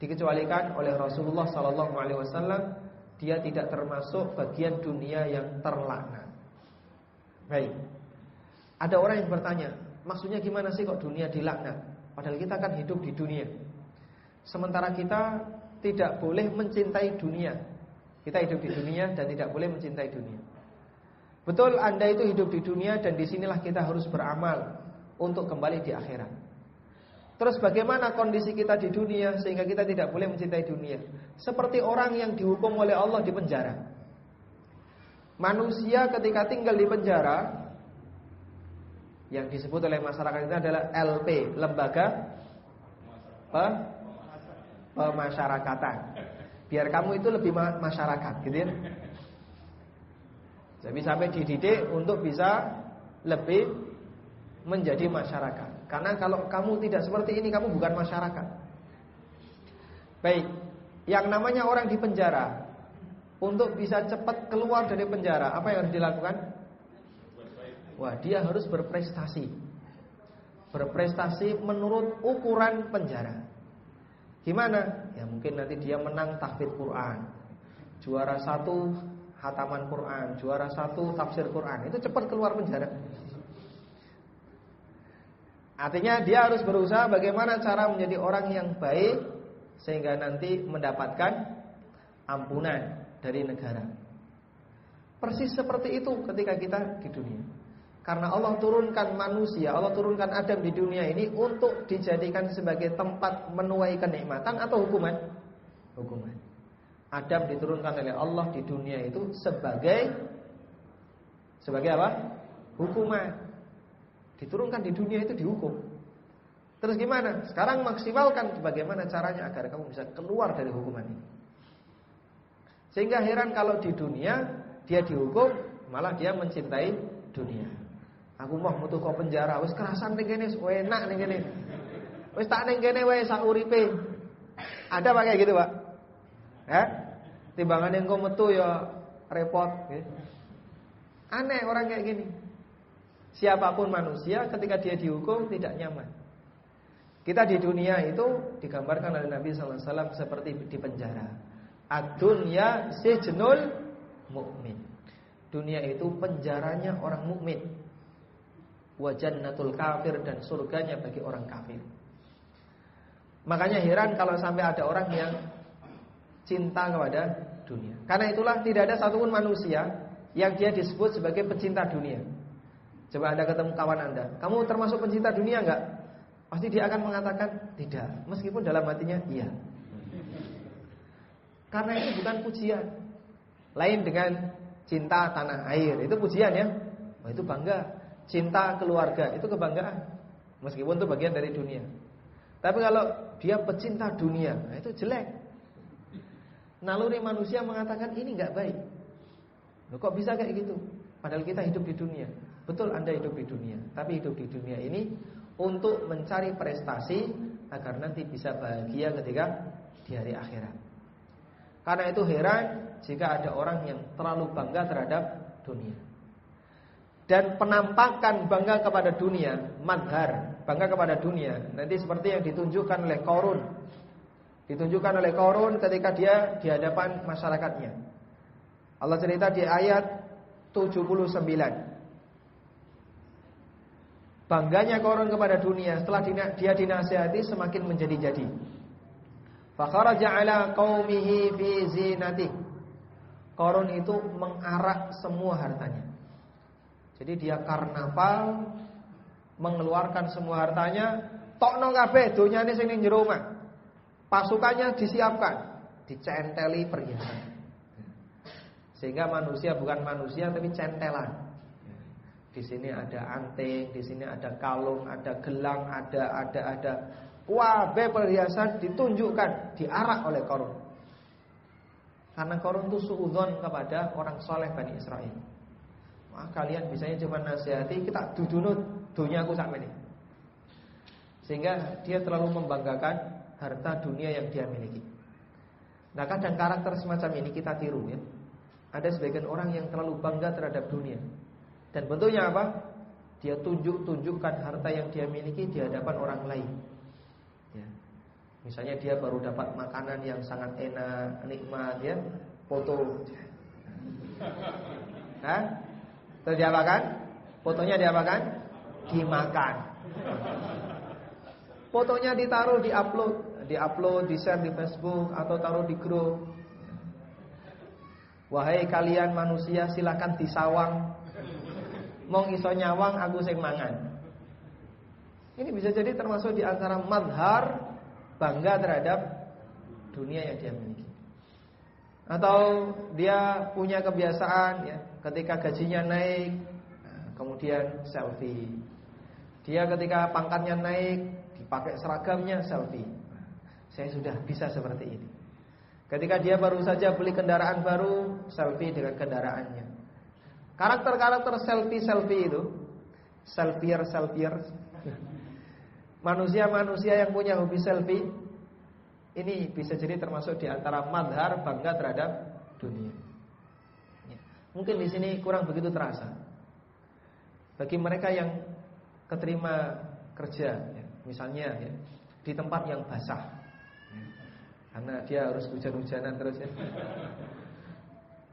dikecualikan oleh Rasulullah sallallahu alaihi wasallam, dia tidak termasuk bagian dunia yang terlaknat. Baik. Ada orang yang bertanya, maksudnya gimana sih kok dunia dilaknat? Padahal kita kan hidup di dunia. Sementara kita tidak boleh mencintai dunia. Kita hidup di dunia dan tidak boleh mencintai dunia. Betul, Anda itu hidup di dunia dan disinilah kita harus beramal untuk kembali di akhirat. Terus bagaimana kondisi kita di dunia sehingga kita tidak boleh mencintai dunia? Seperti orang yang dihukum oleh Allah di penjara. Manusia ketika tinggal di penjara, yang disebut oleh masyarakat itu adalah LP, lembaga pemasyarakatan. Biar kamu itu lebih masyarakat, gitu ya. Jadi sampai dididik untuk bisa lebih menjadi masyarakat. Karena kalau kamu tidak seperti ini, kamu bukan masyarakat. Baik, yang namanya orang di penjara, untuk bisa cepat keluar dari penjara, apa yang harus dilakukan? Wah, dia harus berprestasi. Berprestasi menurut ukuran penjara. Gimana? Ya mungkin nanti dia menang tahfidz Quran, juara 1 hataman Quran, juara 1 tafsir Quran. Itu cepat keluar penjara. Artinya dia harus berusaha bagaimana cara menjadi orang yang baik sehingga nanti mendapatkan ampunan dari negara. Persis seperti itu ketika kita di dunia. Karena Allah turunkan manusia, Allah turunkan Adam di dunia ini untuk dijadikan sebagai tempat menuai kenikmatan atau hukuman? Hukuman. Adam diturunkan oleh Allah di dunia itu sebagai apa? Hukuman. Diturunkan di dunia itu dihukum. Terus gimana? Sekarang maksimalkan bagaimana caranya agar kamu bisa keluar dari hukuman ini. Sehingga heran kalau di dunia dia dihukum, malah dia mencintai dunia. Aku mau metu kok penjara, wis kerasan ning kene, wis enak ning kene. Wis tak ning kene wae sak uripe. Ada Pak kayak gitu, Pak? Timbangan engko metu ya repot, gitu. Aneh orang kayak gini. Siapapun manusia ketika dia dihukum tidak nyaman. Kita di dunia itu digambarkan oleh Nabi sallallahu alaihi wasallam seperti di penjara. Ad-dunya sijnul mukmin. Dunia itu penjaranya orang mukmin. Wa jannatul kafir, dan surganya bagi orang kafir. Makanya heran kalau sampai ada orang yang cinta kepada dunia. Karena itulah tidak ada satupun manusia yang dia disebut sebagai pecinta dunia. Coba Anda ketemu kawan Anda, kamu termasuk pencinta dunia enggak? Pasti dia akan mengatakan tidak, meskipun dalam hatinya iya. Karena ini bukan pujian. Lain dengan cinta tanah air, itu pujian ya. Oh, itu bangga. Cinta keluarga, itu kebanggaan. Meskipun itu bagian dari dunia. Tapi kalau dia pecinta dunia, nah itu jelek. Naluri manusia mengatakan ini enggak baik. Loh, kok bisa kayak gitu? Padahal kita hidup di dunia. Betul Anda hidup di dunia, tapi hidup di dunia ini untuk mencari prestasi agar nanti bisa bahagia ketika di hari akhirat. Karena itu heran jika ada orang yang terlalu bangga terhadap dunia. Dan penampakan bangga kepada dunia, madhar, bangga kepada dunia, nanti seperti yang ditunjukkan oleh Qarun. Ditunjukkan oleh Qarun ketika dia di hadapan masyarakatnya. Allah cerita di ayat 79. Bangganya Qarun kepada dunia setelah dia dinasihati semakin menjadi-jadi. Fa kharaja ala qaumihi fi zinati. Qarun itu mengarak semua hartanya. Jadi dia karnaval, mengeluarkan semua hartanya, tokno kabeh donyane sing ning jero omah. Pasukannya disiapkan, dicenteli perhiasan. Sehingga manusia bukan manusia tapi centelan. Di sini ada anting, di sini ada kalung, ada gelang, ada. Kabeh perhiasan ditunjukkan, diarak oleh Qarun. Karena Qarun itu suudzon kepada orang soleh Bani Israel. Wah, kalian bisanya cuma nasihati, kita dudunut dunyaku sampai ini. Sehingga dia terlalu membanggakan harta dunia yang dia miliki. Nah, kadang karakter semacam ini kita tiru ya. Ada sebagian orang yang terlalu bangga terhadap dunia. Dan bentuknya apa? Dia tunjukkan harta yang dia miliki di hadapan orang lain. Ya. Misalnya dia baru dapat makanan yang sangat enak, nikmat ya, foto. Hah? Terus diapakan? Fotonya diapakan? Dimakan. Fotonya ditaruh, di-upload, di-share di Facebook atau taruh di grup. Wahai kalian manusia, silakan disawang. Mong iso nyawang aku sing mangan. Ini bisa jadi termasuk di antara mazhar bangga terhadap dunia yang dia miliki. Atau dia punya kebiasaan ya, ketika gajinya naik, kemudian selfie. Dia ketika pangkatnya naik, dipakai seragamnya, selfie. Saya sudah bisa seperti ini. Ketika dia baru saja beli kendaraan baru, selfie dengan kendaraannya. Karakter-karakter selfie itu, selfier. Manusia-manusia yang punya hobi selfie, ini bisa jadi termasuk di antara mazhar bangga terhadap dunia. Mungkin di sini kurang begitu terasa. Bagi mereka yang keterima kerja, ya, misalnya ya, di tempat yang basah. Karena dia harus hujan-hujanan terus ya.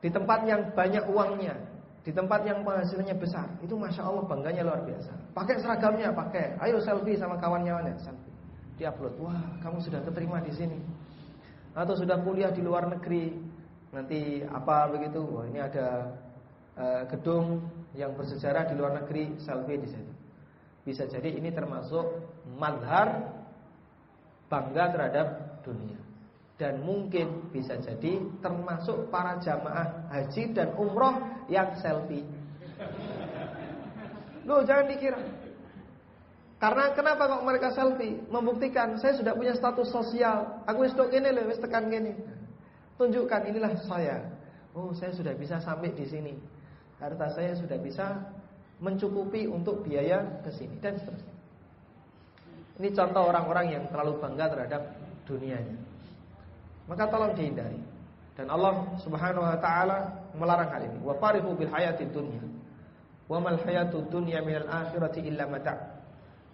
Di tempat yang banyak uangnya, di tempat yang penghasilannya besar, itu Masya Allah bangganya luar biasa. Pakai seragamnya, pakai. Ayo selfie sama kawan-kawannya, selfie. Di-upload. Wah, kamu sudah keterima di sini. Atau sudah kuliah di luar negeri. Nanti apa begitu? Wah, ini ada gedung yang bersejarah di luar negeri, selfie di situ. Bisa jadi ini termasuk mazhar bangga terhadap dunia. Dan mungkin bisa jadi termasuk para jamaah haji dan umroh yang selfie. Loh, jangan dikira. Karena kenapa kok mereka selfie? Membuktikan saya sudah punya status sosial. Aku wis tok kene lho, wis tekan kene. Tunjukkan inilah saya. Oh, saya sudah bisa sampai di sini. Harta saya sudah bisa mencukupi untuk biaya ke sini dan seterusnya. Ini contoh orang-orang yang terlalu bangga terhadap dunianya. Maka tolong dihindari. Dan Allah Subhanahu wa taala melarang hal ini. Wa farihu bil hayatid dunya. Wa mal hayatud dunya minal akhirati illa mata'.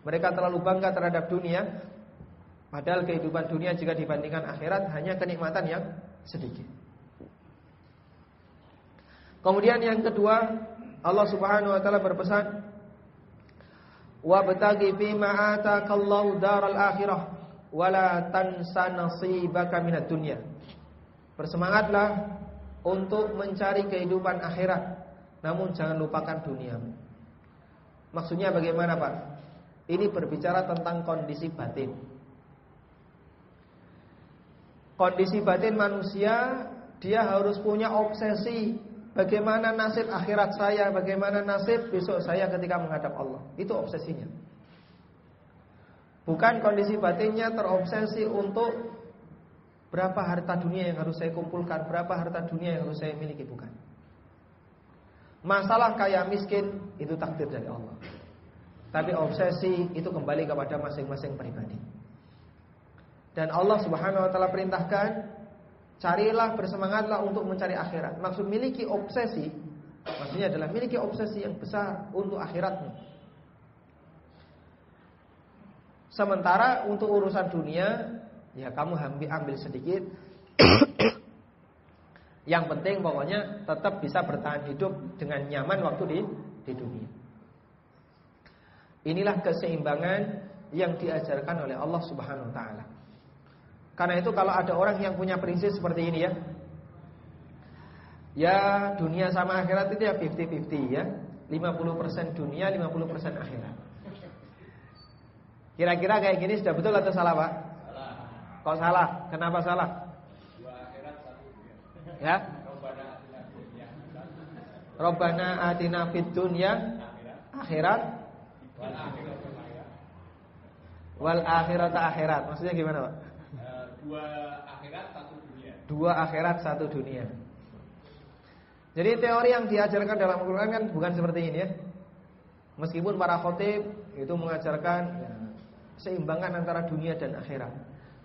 Mereka terlalu bangga terhadap dunia, padahal kehidupan dunia jika dibandingkan akhirat hanya kenikmatan yang sedikit. Kemudian yang kedua, Allah Subhanahu wa taala berpesan, "Wa bataghi fima atakallahu daral akhirah wala tansa nasibaka minad dunya." Bersemangatlah untuk mencari kehidupan akhirat, namun jangan lupakan dunia. Maksudnya bagaimana, Pak? Ini berbicara tentang kondisi batin. Kondisi batin manusia, dia harus punya obsesi bagaimana nasib akhirat saya, bagaimana nasib besok saya ketika menghadap Allah. Itu obsesinya. Bukan kondisi batinnya terobsesi untuk berapa harta dunia yang harus saya kumpulkan, berapa harta dunia yang harus saya miliki, bukan. Masalah kaya miskin itu takdir dari Allah. Tapi obsesi itu kembali kepada masing-masing pribadi. Dan Allah Subhanahu wa taala perintahkan, carilah, bersemangatlah untuk mencari akhirat. Maksud miliki obsesi, maksudnya adalah miliki obsesi yang besar untuk akhiratmu. Sementara untuk urusan dunia, ya kamu ambil sedikit. Yang penting pokoknya tetap bisa bertahan hidup dengan nyaman waktu di dunia. Inilah keseimbangan yang diajarkan oleh Allah Subhanahu wa taala. Karena itu kalau ada orang yang punya prinsip seperti ini ya, ya dunia sama akhirat itu ya 50-50 ya, 50% dunia, 50% akhirat. Kira-kira kayak gini sudah betul atau salah, Pak? Salah. Kok salah? Kenapa salah? Dua akhirat satu dunia. Ya? Rabbana atina fid dunya akhirat wal akhirat akhirat. Maksudnya gimana, Pak? Dua akhirat satu dunia. Dua akhirat satu dunia. Jadi teori yang diajarkan dalam Al-Quran kan bukan seperti ini ya. Meskipun para khatib itu mengajarkan ya, seimbangan antara dunia dan akhirat.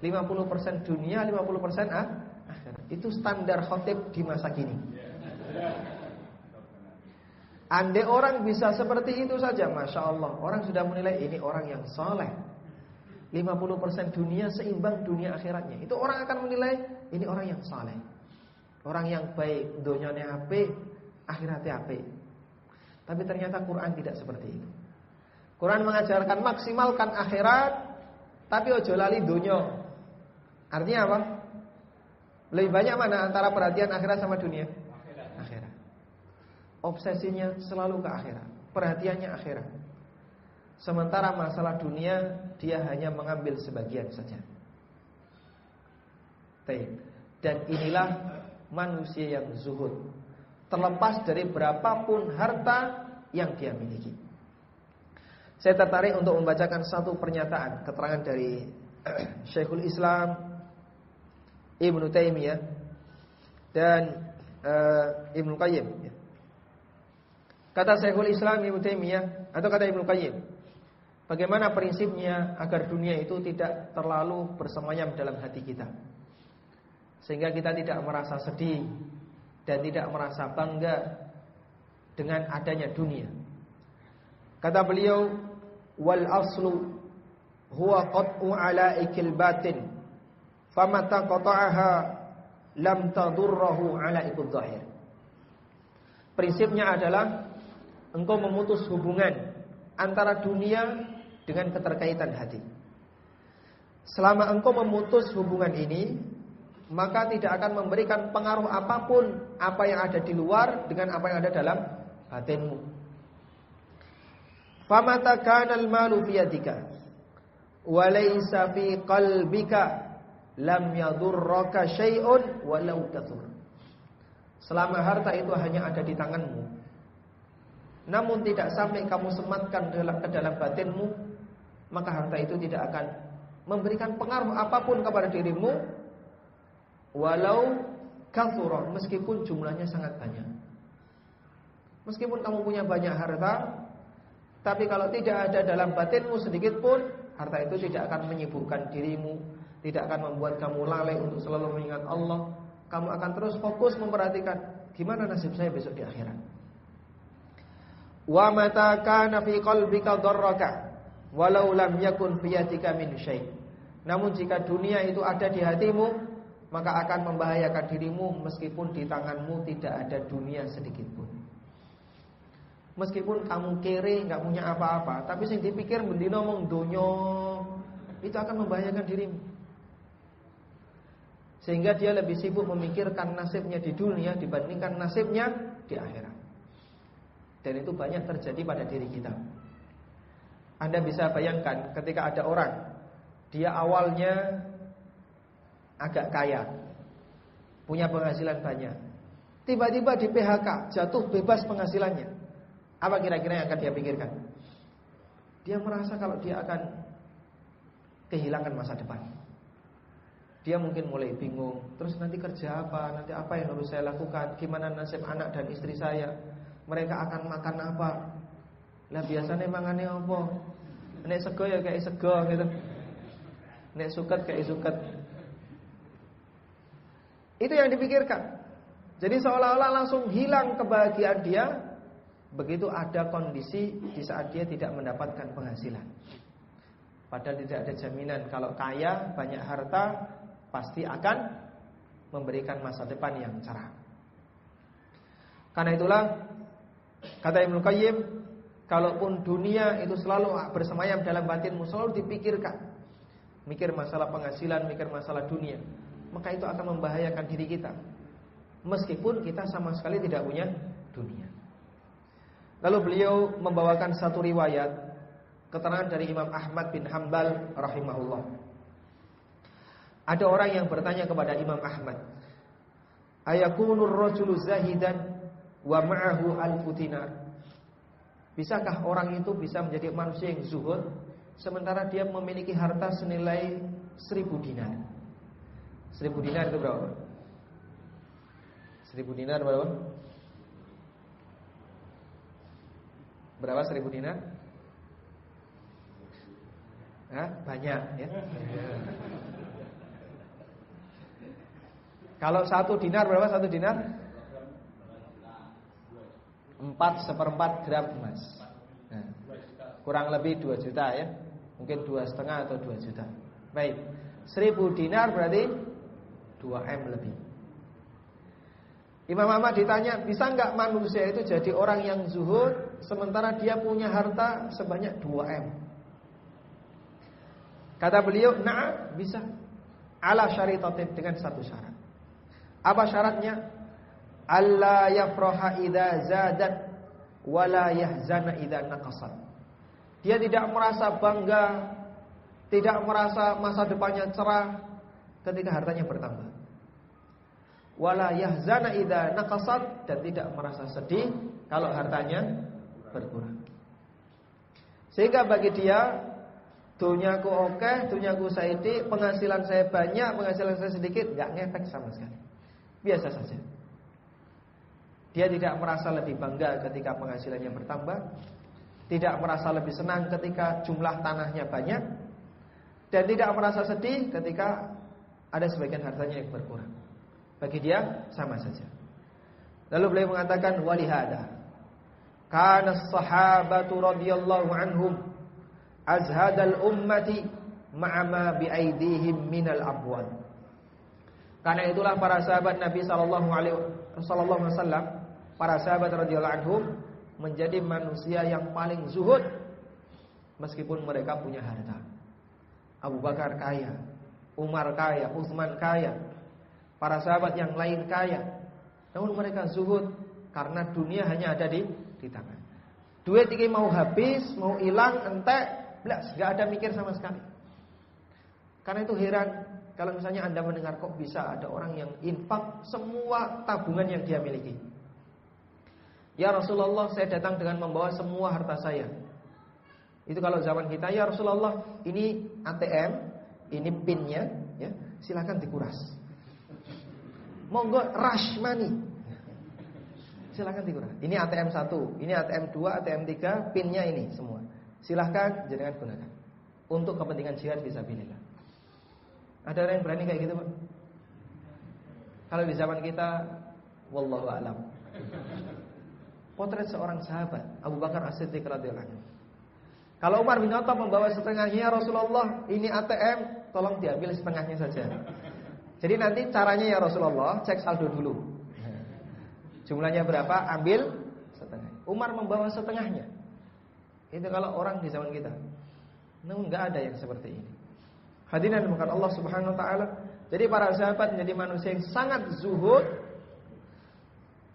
50% dunia, 50% akhirat. Itu standar khatib di masa kini. Andai orang bisa seperti itu saja, Masya Allah, orang sudah menilai ini orang yang soleh. 50% dunia seimbang dunia akhiratnya. Itu orang akan menilai ini orang yang saleh, orang yang baik, donyane apik, akhiratnya apik. Tapi ternyata Quran tidak seperti itu. Quran mengajarkan maksimalkan akhirat, tapi ojo lali donya. Artinya apa? Lebih banyak mana antara perhatian akhirat sama dunia? Akhirat. Obsesinya selalu ke akhirat, perhatiannya akhirat. Sementara masalah dunia dia hanya mengambil sebagian saja. Dan inilah manusia yang zuhud, terlepas dari berapapun harta yang dia miliki. Saya tertarik untuk membacakan satu pernyataan, keterangan dari Syekhul Islam Ibnu Taimiyah dan Ibnu Qayyim. Kata Syekhul Islam Ibnu Taimiyah atau kata Ibnu Qayyim, bagaimana prinsipnya agar dunia itu tidak terlalu bersemayam dalam hati kita, sehingga kita tidak merasa sedih dan tidak merasa bangga dengan adanya dunia. Kata beliau, wal aslu huwa qat'u alaikil batin, famata qata'aha lam tadurruhu alaikul zahir. Prinsipnya adalah engkau memutus hubungan antara dunia dengan keterkaitan hati. Selama engkau memutus hubungan ini, maka tidak akan memberikan pengaruh apapun apa yang ada di luar dengan apa yang ada dalam batinmu. Famata kana al-malu fi yadika wa laysa fi qalbika lam yadurraka syai'un walau kathur. Selama harta itu hanya ada di tanganmu, namun tidak sampai kamu sematkan ke dalam batinmu, maka harta itu tidak akan memberikan pengaruh apapun kepada dirimu, walau kathura, meskipun jumlahnya sangat banyak. Meskipun kamu punya banyak harta, tapi kalau tidak ada dalam batinmu sedikit pun, harta itu tidak akan menyibukkan dirimu, tidak akan membuat kamu lalai untuk selalu mengingat Allah. Kamu akan terus fokus memperhatikan gimana nasib saya besok di akhirat. Wa mata kana fi qalbika darraka walau lam yakun fi yadika min syai'. Namun jika dunia itu ada di hatimu, maka akan membahayakan dirimu meskipun di tanganmu tidak ada dunia sedikit pun. Meskipun kamu kere, enggak punya apa-apa, tapi sing dipikir mendino mung donya, itu akan membahayakan dirimu. Sehingga dia lebih sibuk memikirkan nasibnya di dunia dibandingkan nasibnya di akhirat. Dan itu banyak terjadi pada diri kita. Anda bisa bayangkan ketika ada orang, dia awalnya agak kaya, punya penghasilan banyak, tiba-tiba di PHK, jatuh bebas penghasilannya. Apa kira-kira yang akan dia pikirkan? Dia merasa kalau dia akan kehilangan masa depan. Dia mungkin mulai bingung, terus nanti kerja apa, nanti apa yang harus saya lakukan, gimana nasib anak dan istri saya, mereka akan makan apa. Lah biasanya mangane apa? Nek sego ya kayak sego gitu, nek suket kayak suket. Itu yang dipikirkan. Jadi seolah-olah langsung hilang kebahagiaan dia begitu ada kondisi di saat dia tidak mendapatkan penghasilan. Padahal tidak ada jaminan kalau kaya, banyak harta pasti akan memberikan masa depan yang cerah. Karena itulah kata Ibnu Qayyim, kalaupun dunia itu selalu bersemayam dalam batinmu, selalu dipikirkan, mikir masalah penghasilan, mikir masalah dunia, maka itu akan membahayakan diri kita, meskipun kita sama sekali tidak punya dunia. Lalu beliau membawakan satu riwayat, keterangan dari Imam Ahmad bin Hanbal rahimahullah. Ada orang yang bertanya kepada Imam Ahmad, ayakunur rajulu zahidan wa ma'ahu alfu dinar. Bisakah orang itu bisa menjadi manusia yang zuhud sementara dia memiliki harta senilai 1000 dinar? 1000 dinar itu berapa? 1000 dinar berapa? Berapa 1000 dinar? Hah? Banyak ya. Kalau 1 dinar berapa 1 dinar? 4/4 gram emas. Nah, kurang lebih 2 juta ya. Mungkin 2,5 atau 2 juta. Baik, 1.000 dinar berarti 2M lebih. Imam Ahmad ditanya, bisa enggak manusia itu jadi orang yang zuhud sementara dia punya harta sebanyak 2M? Kata beliau, na'am, bisa. Ala syaritatin, dengan satu syarat. Apa syaratnya? Alla yafraha idza zadat wala yahzana idza naqasat. Dia tidak merasa bangga, tidak merasa masa depannya cerah ketika hartanya bertambah. Wala yahzana idza naqasat, dan tidak merasa sedih kalau hartanya berkurang. Sehingga bagi dia, dunyaku oke, dunyaku saidi, penghasilan saya banyak, penghasilan saya sedikit, enggak ngefek sama sekali. Biasa saja. Dia tidak merasa lebih bangga ketika penghasilannya bertambah, tidak merasa lebih senang ketika jumlah tanahnya banyak, dan tidak merasa sedih ketika ada sebagian hartanya yang berkurang. Bagi dia sama saja. Lalu beliau mengatakan, walihada kana as-sahabatu radhiyallahu anhum azhadal ummati ma'ama bi'aidihim minal abwal. Karena itulah para sahabat Nabi sallallahu alaihi wasallam, para sahabat radhiyallahu anhum menjadi manusia yang paling zuhud meskipun mereka punya harta. Abu Bakar kaya, Umar kaya, Utsman kaya, para sahabat yang lain kaya. Namun mereka zuhud karena dunia hanya ada di tangan. Duit ini mau habis, mau hilang, entek, blas, enggak ada mikir sama sekali. Karena itu heran kalau misalnya Anda mendengar kok bisa ada orang yang infak semua tabungan yang dia miliki. Ya Rasulullah, saya datang dengan membawa semua harta saya. Itu kalau zaman kita, ya Rasulullah, ini ATM, ini PIN-nya, ya, silakan dikuras. Monggo rush money, silakan dikuras. Ini ATM 1, ini ATM 2, ATM 3, PIN-nya ini semua. Silakan jangan gunakan untuk kepentingan jihad fisabilillah. Ada orang yang berani kayak gitu, Pak? Kalau di zaman kita, wallahu a'lam. Potret seorang sahabat, Abu Bakar As-Siddiq radhiyallahu anhu. Kalau Umar bin Khattab membawa setengahnya, Rasulullah, ini ATM, tolong diambil setengahnya saja. Jadi nanti caranya ya Rasulullah, cek saldo dulu. Jumlahnya berapa, ambil setengah. Umar membawa setengahnya. Itu kalau orang di zaman kita. Namun enggak ada yang seperti ini. Hadirin dimuliakan Allah Subhanahu wa taala. Jadi para sahabat menjadi manusia yang sangat zuhud,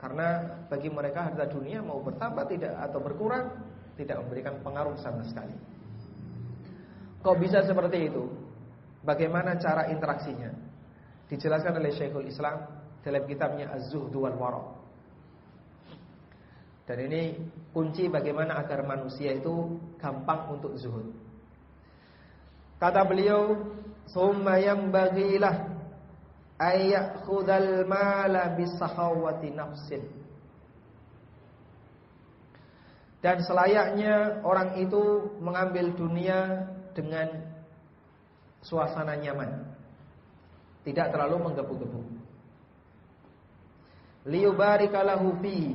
karena bagi mereka harta dunia mau bertambah tidak atau berkurang tidak memberikan pengaruh sama sekali. Kok bisa seperti itu? Bagaimana cara interaksinya? Dijelaskan oleh Syekhul Islam dalam kitabnya Az-Zuhd wal Wara'. Dan ini kunci bagaimana agar manusia itu gampang untuk zuhud. Kata beliau, "Tsumma yanbaghi lah ay ya'khudhal mala bisakhawati nafsin." Dan selayaknya orang itu mengambil dunia dengan suasana nyaman, tidak terlalu menggebu-gebu. Liyubarika lahu fi,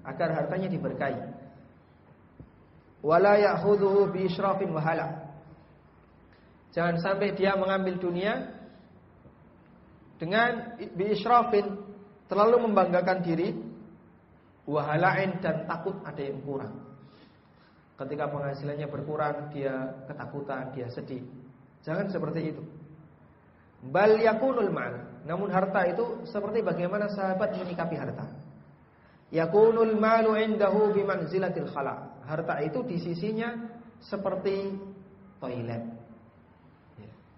agar hartanya diberkahi. Wala ya'khudhuhu bi israfin wa hala. Jangan sampai dia mengambil dunia dengan bi israfin, terlalu membanggakan diri, wa hala'in, dan takut ada yang kurang. Ketika penghasilannya berkurang, dia ketakutan, dia sedih. Jangan seperti itu. Bal yakunul mal, namun harta itu seperti bagaimana sahabat menyikapi harta. Yakunul malu indahu bimanzilatil khala. Harta itu di sisinya seperti toilet.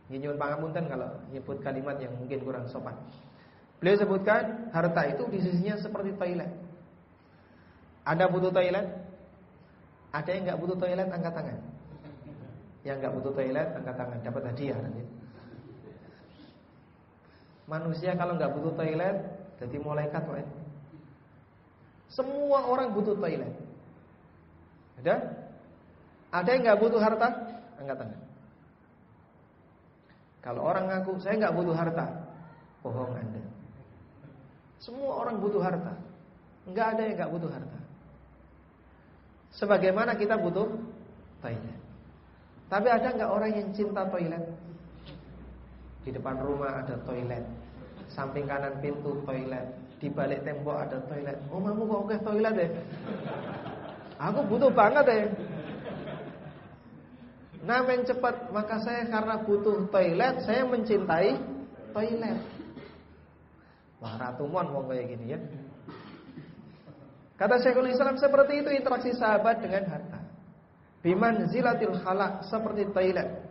Nyuwun pangapunten kalau nyebut kalimat yang mungkin kurang sopan. Beliau sebutkan harta itu di sisinya seperti toilet. Anda butuh toilet? Ada yang enggak butuh toilet, angkat tangan. Yang enggak butuh toilet, angkat tangan, dapat hadiah nanti. Manusia kalau enggak butuh toilet jadi malaikat, wae. Semua orang butuh toilet. Ada? Ada yang enggak butuh harta? Angkat tangan. Kalau orang ngaku saya enggak butuh harta, bohong Anda. Semua orang butuh harta. Enggak ada yang enggak butuh harta. Sebagaimana kita butuh toilet. Tapi ada nggak orang yang cinta toilet? Di depan rumah ada toilet, samping kanan pintu toilet, di balik tembok ada toilet. Oh, mamu kok oke toilet deh? Aku butuh banget deh. Nah, main cepat. Maka saya karena butuh toilet, saya mencintai toilet. Wah, ratumon mau kayak gini ya. Kata Syekhul Islam, seperti itu interaksi sahabat dengan harta. Biman zilatil khalaq, seperti toilet.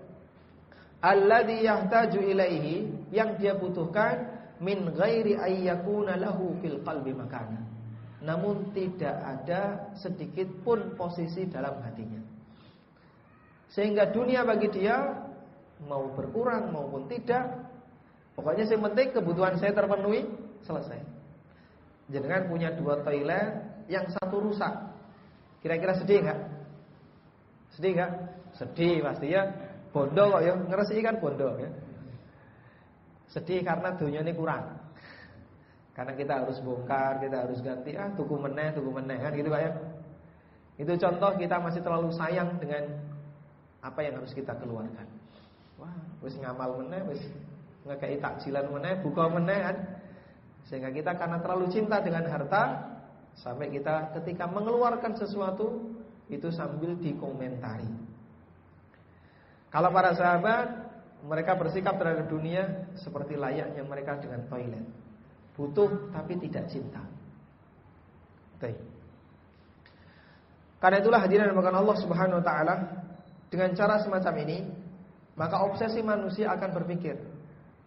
Alladhi yahtaju ilaihi, yang dia butuhkan, min ghairi ayyakuna lahu fil qalbi makana. Namun tidak ada sedikit pun posisi dalam hatinya. Sehingga dunia bagi dia mau berkurang maupun tidak, pokoknya yang penting kebutuhan saya terpenuhi, selesai. Jangan punya 2 toilet, yang satu rusak. Kira-kira sedih enggak? Sedih enggak? Sedih pasti ya. Bondo kok ya, ngeresi kan bondo ya. Sedih karena dunia ini kurang. Karena kita harus bongkar, kita harus ganti, tuku meneh kan gitu Pak ya. Itu contoh kita masih terlalu sayang dengan apa yang harus kita keluarkan. Wah, wis ngamal meneh, wis ngekei takjilan meneh, buka meneh kan. Sehingga kita karena terlalu cinta dengan harta, sampai kita ketika mengeluarkan sesuatu itu sambil dikomentari. Kalau para sahabat, mereka bersikap terhadap dunia seperti layaknya mereka dengan toilet. Butuh tapi tidak cinta. Baik. Karena itulah hadirin dimuliakan Allah Subhanahu wa taala, dengan cara semacam ini, maka obsesi manusia akan berpikir,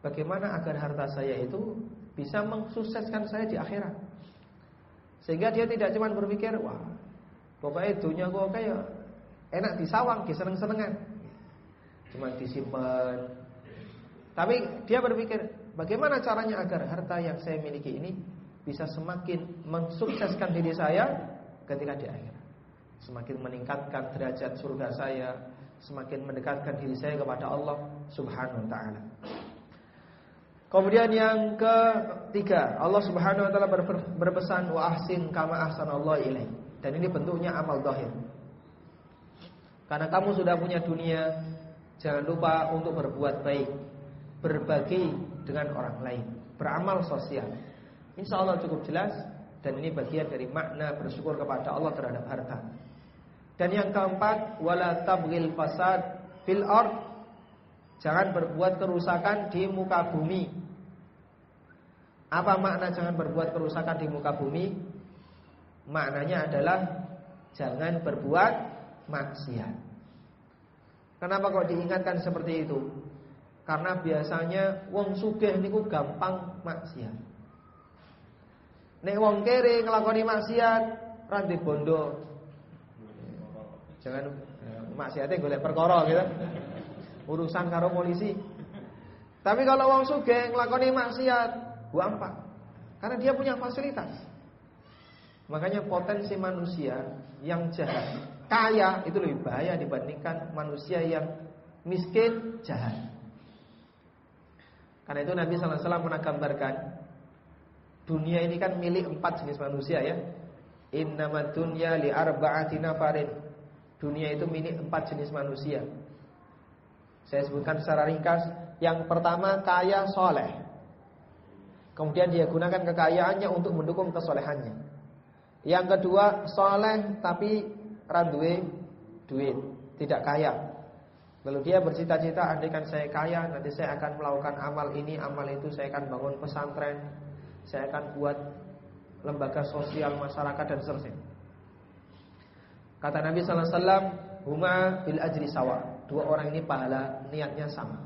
bagaimana agar harta saya itu bisa mensukseskan saya di akhirat. Sehingga dia tidak cuma berpikir, wah, pokoknya dunia kok kayak enak disawang, diseneng-senengan, cuma disimpan. Tapi dia berpikir, bagaimana caranya agar harta yang saya miliki ini bisa semakin mensukseskan diri saya ketika di akhirat, semakin meningkatkan derajat surga saya, semakin mendekatkan diri saya kepada Allah Subhanahu wa taala. Kemudian yang ketiga, Allah Subhanahu wa taala berpesan, wa ahsin kama ahsanallahu ilaik. Dan ini bentuknya amal zahir. Karena kamu sudah punya dunia, jangan lupa untuk berbuat baik, berbagi dengan orang lain, beramal sosial. Insya Allah cukup jelas. Dan ini bagian dari makna bersyukur kepada Allah terhadap harta. Dan yang keempat, wala tabghil fasad fil ard. Jangan berbuat kerusakan di muka bumi. Apa makna jangan berbuat kerusakan di muka bumi? Maknanya adalah jangan berbuat maksiat. Kenapa kok diingatkan seperti itu? Karena biasanya wong sugih niku gampang maksiat. Nek wong kere nglakoni maksiat ra ndek bondo. Jangan maksiate golek perkara gitu. Urusan karo polisi. Tapi kalau wong sugih nglakoni maksiat, gampang. Karena dia punya fasilitas. Makanya potensi manusia yang jahat, kaya itu lebih bahaya dibandingkan manusia yang miskin, jahat. Karena itu Nabi sallallahu alaihi wasallam pernah gambarkan, dunia ini kan milik 4 jenis manusia ya. Innamad dunya li arba'ati nafarin. Dunia itu milik 4 jenis manusia. Saya sebutkan secara ringkas. Yang pertama, kaya soleh. Kemudian dia gunakan kekayaannya untuk mendukung kesolehannya. Yang kedua, soleh tapi randuwe duit, tidak kaya. Lalu dia bercita-cita, andaikan saya kaya, nanti saya akan melakukan amal ini, amal itu. Saya akan bangun pesantren, saya akan buat lembaga sosial masyarakat dan seterusnya. Kata Nabi sallallahu alaihi wasallam, huma bil ajri sawa. 2 orang ini pahala niatnya sama.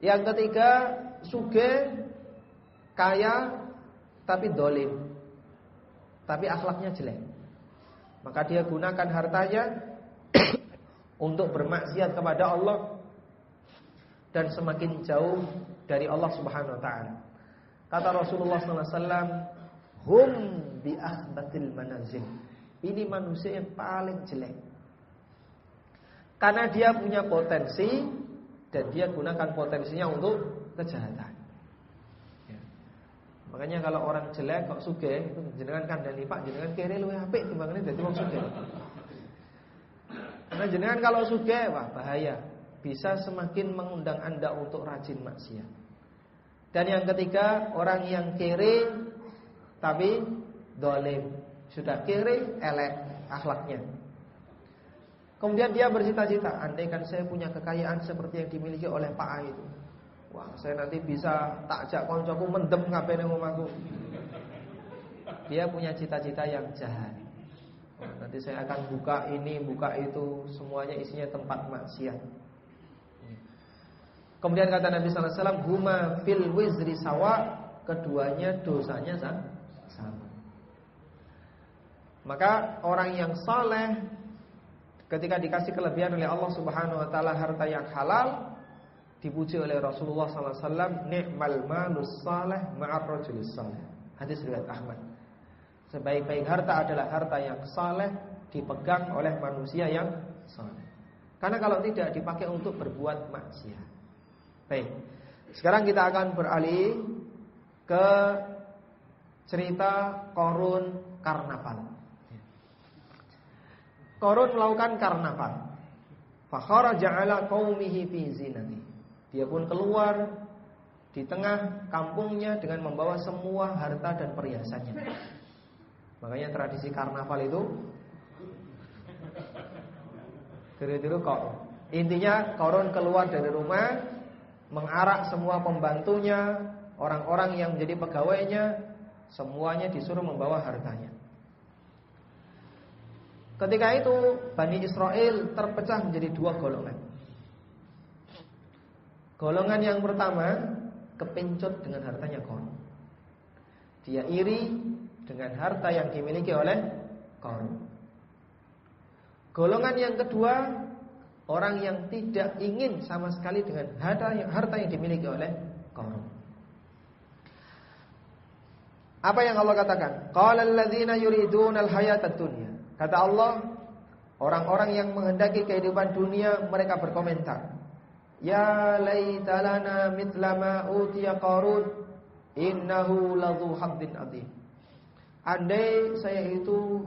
Yang ketiga, sugih, kaya tapi dolim, tapi akhlaknya jelek. Maka dia gunakan hartanya untuk bermaksiat kepada Allah dan semakin jauh dari Allah Subhanahu wa taala. Kata Rasulullah sallallahu alaihi wasallam, hum bi akhbatil manazil. Ini manusia yang paling jelek. Karena dia punya potensi dan dia gunakan potensinya untuk kejahatan. Ya. Makanya kalau orang jelek kok sugih, jenengan kandhani Pak, jenengan kere luwih apik timbangane dadi wong sugih. Karena Nah, jenengan kalau sugih, wah bahaya. Bisa semakin mengundang Anda untuk rajin maksiat. Dan yang ketiga, orang yang kere tapi dolim. Sudah kere, elek akhlaknya. Kemudian dia bercita-cita, andaikan saya punya kekayaan seperti yang dimiliki oleh Pak A itu, wah saya nanti bisa takjak koncoku mendem kabeh ning omahku. Dia punya cita-cita yang jahat. Nanti saya akan buka ini, buka itu, semuanya isinya tempat maksiat. Kemudian kata Nabi sallallahu alaihi wasallam, huma fil wizri sawa, keduanya dosanya sama. Maka orang yang saleh ketika dikasih kelebihan oleh Allah Subhanahu wa taala harta yang halal, dipuji oleh Rasulullah sallallahu alaihi wasallam, ni'mal malus salih ma'ar rajulis salih. Hadis riwayat Ahmad. Sebaik-baik harta adalah harta yang saleh dipegang oleh manusia yang saleh. Karena kalau tidak dipakai untuk berbuat maksiat. Baik. Sekarang kita akan beralih ke cerita Qarun karnaval. Qarun melakukan karnaval. Fa kharaja ala qaumihi fi zinati. Dia pun keluar di tengah kampungnya dengan membawa semua harta dan perhiasannya. Makanya tradisi karnaval itu tiru-tiru kok. Intinya Qarun keluar dari rumah, mengarak semua pembantunya, orang-orang yang menjadi pegawainya, semuanya disuruh membawa hartanya. Ketika itu Bani Israel terpecah menjadi dua golongan. Golongan yang pertama kepencut dengan hartanya Qarun. Dia iri dengan harta yang dimiliki oleh Qarun. Golongan yang kedua, orang yang tidak ingin sama sekali dengan harta yang dimiliki oleh Qarun. Apa yang Allah katakan? Qalal ladzina yuridunal hayatad dunya. Kata Allah, orang-orang yang menghendaki kehidupan dunia, mereka berkomentar, ya laitalana mithla ma utiya Qarun innahu ladzu haddin adzim. Andai saya itu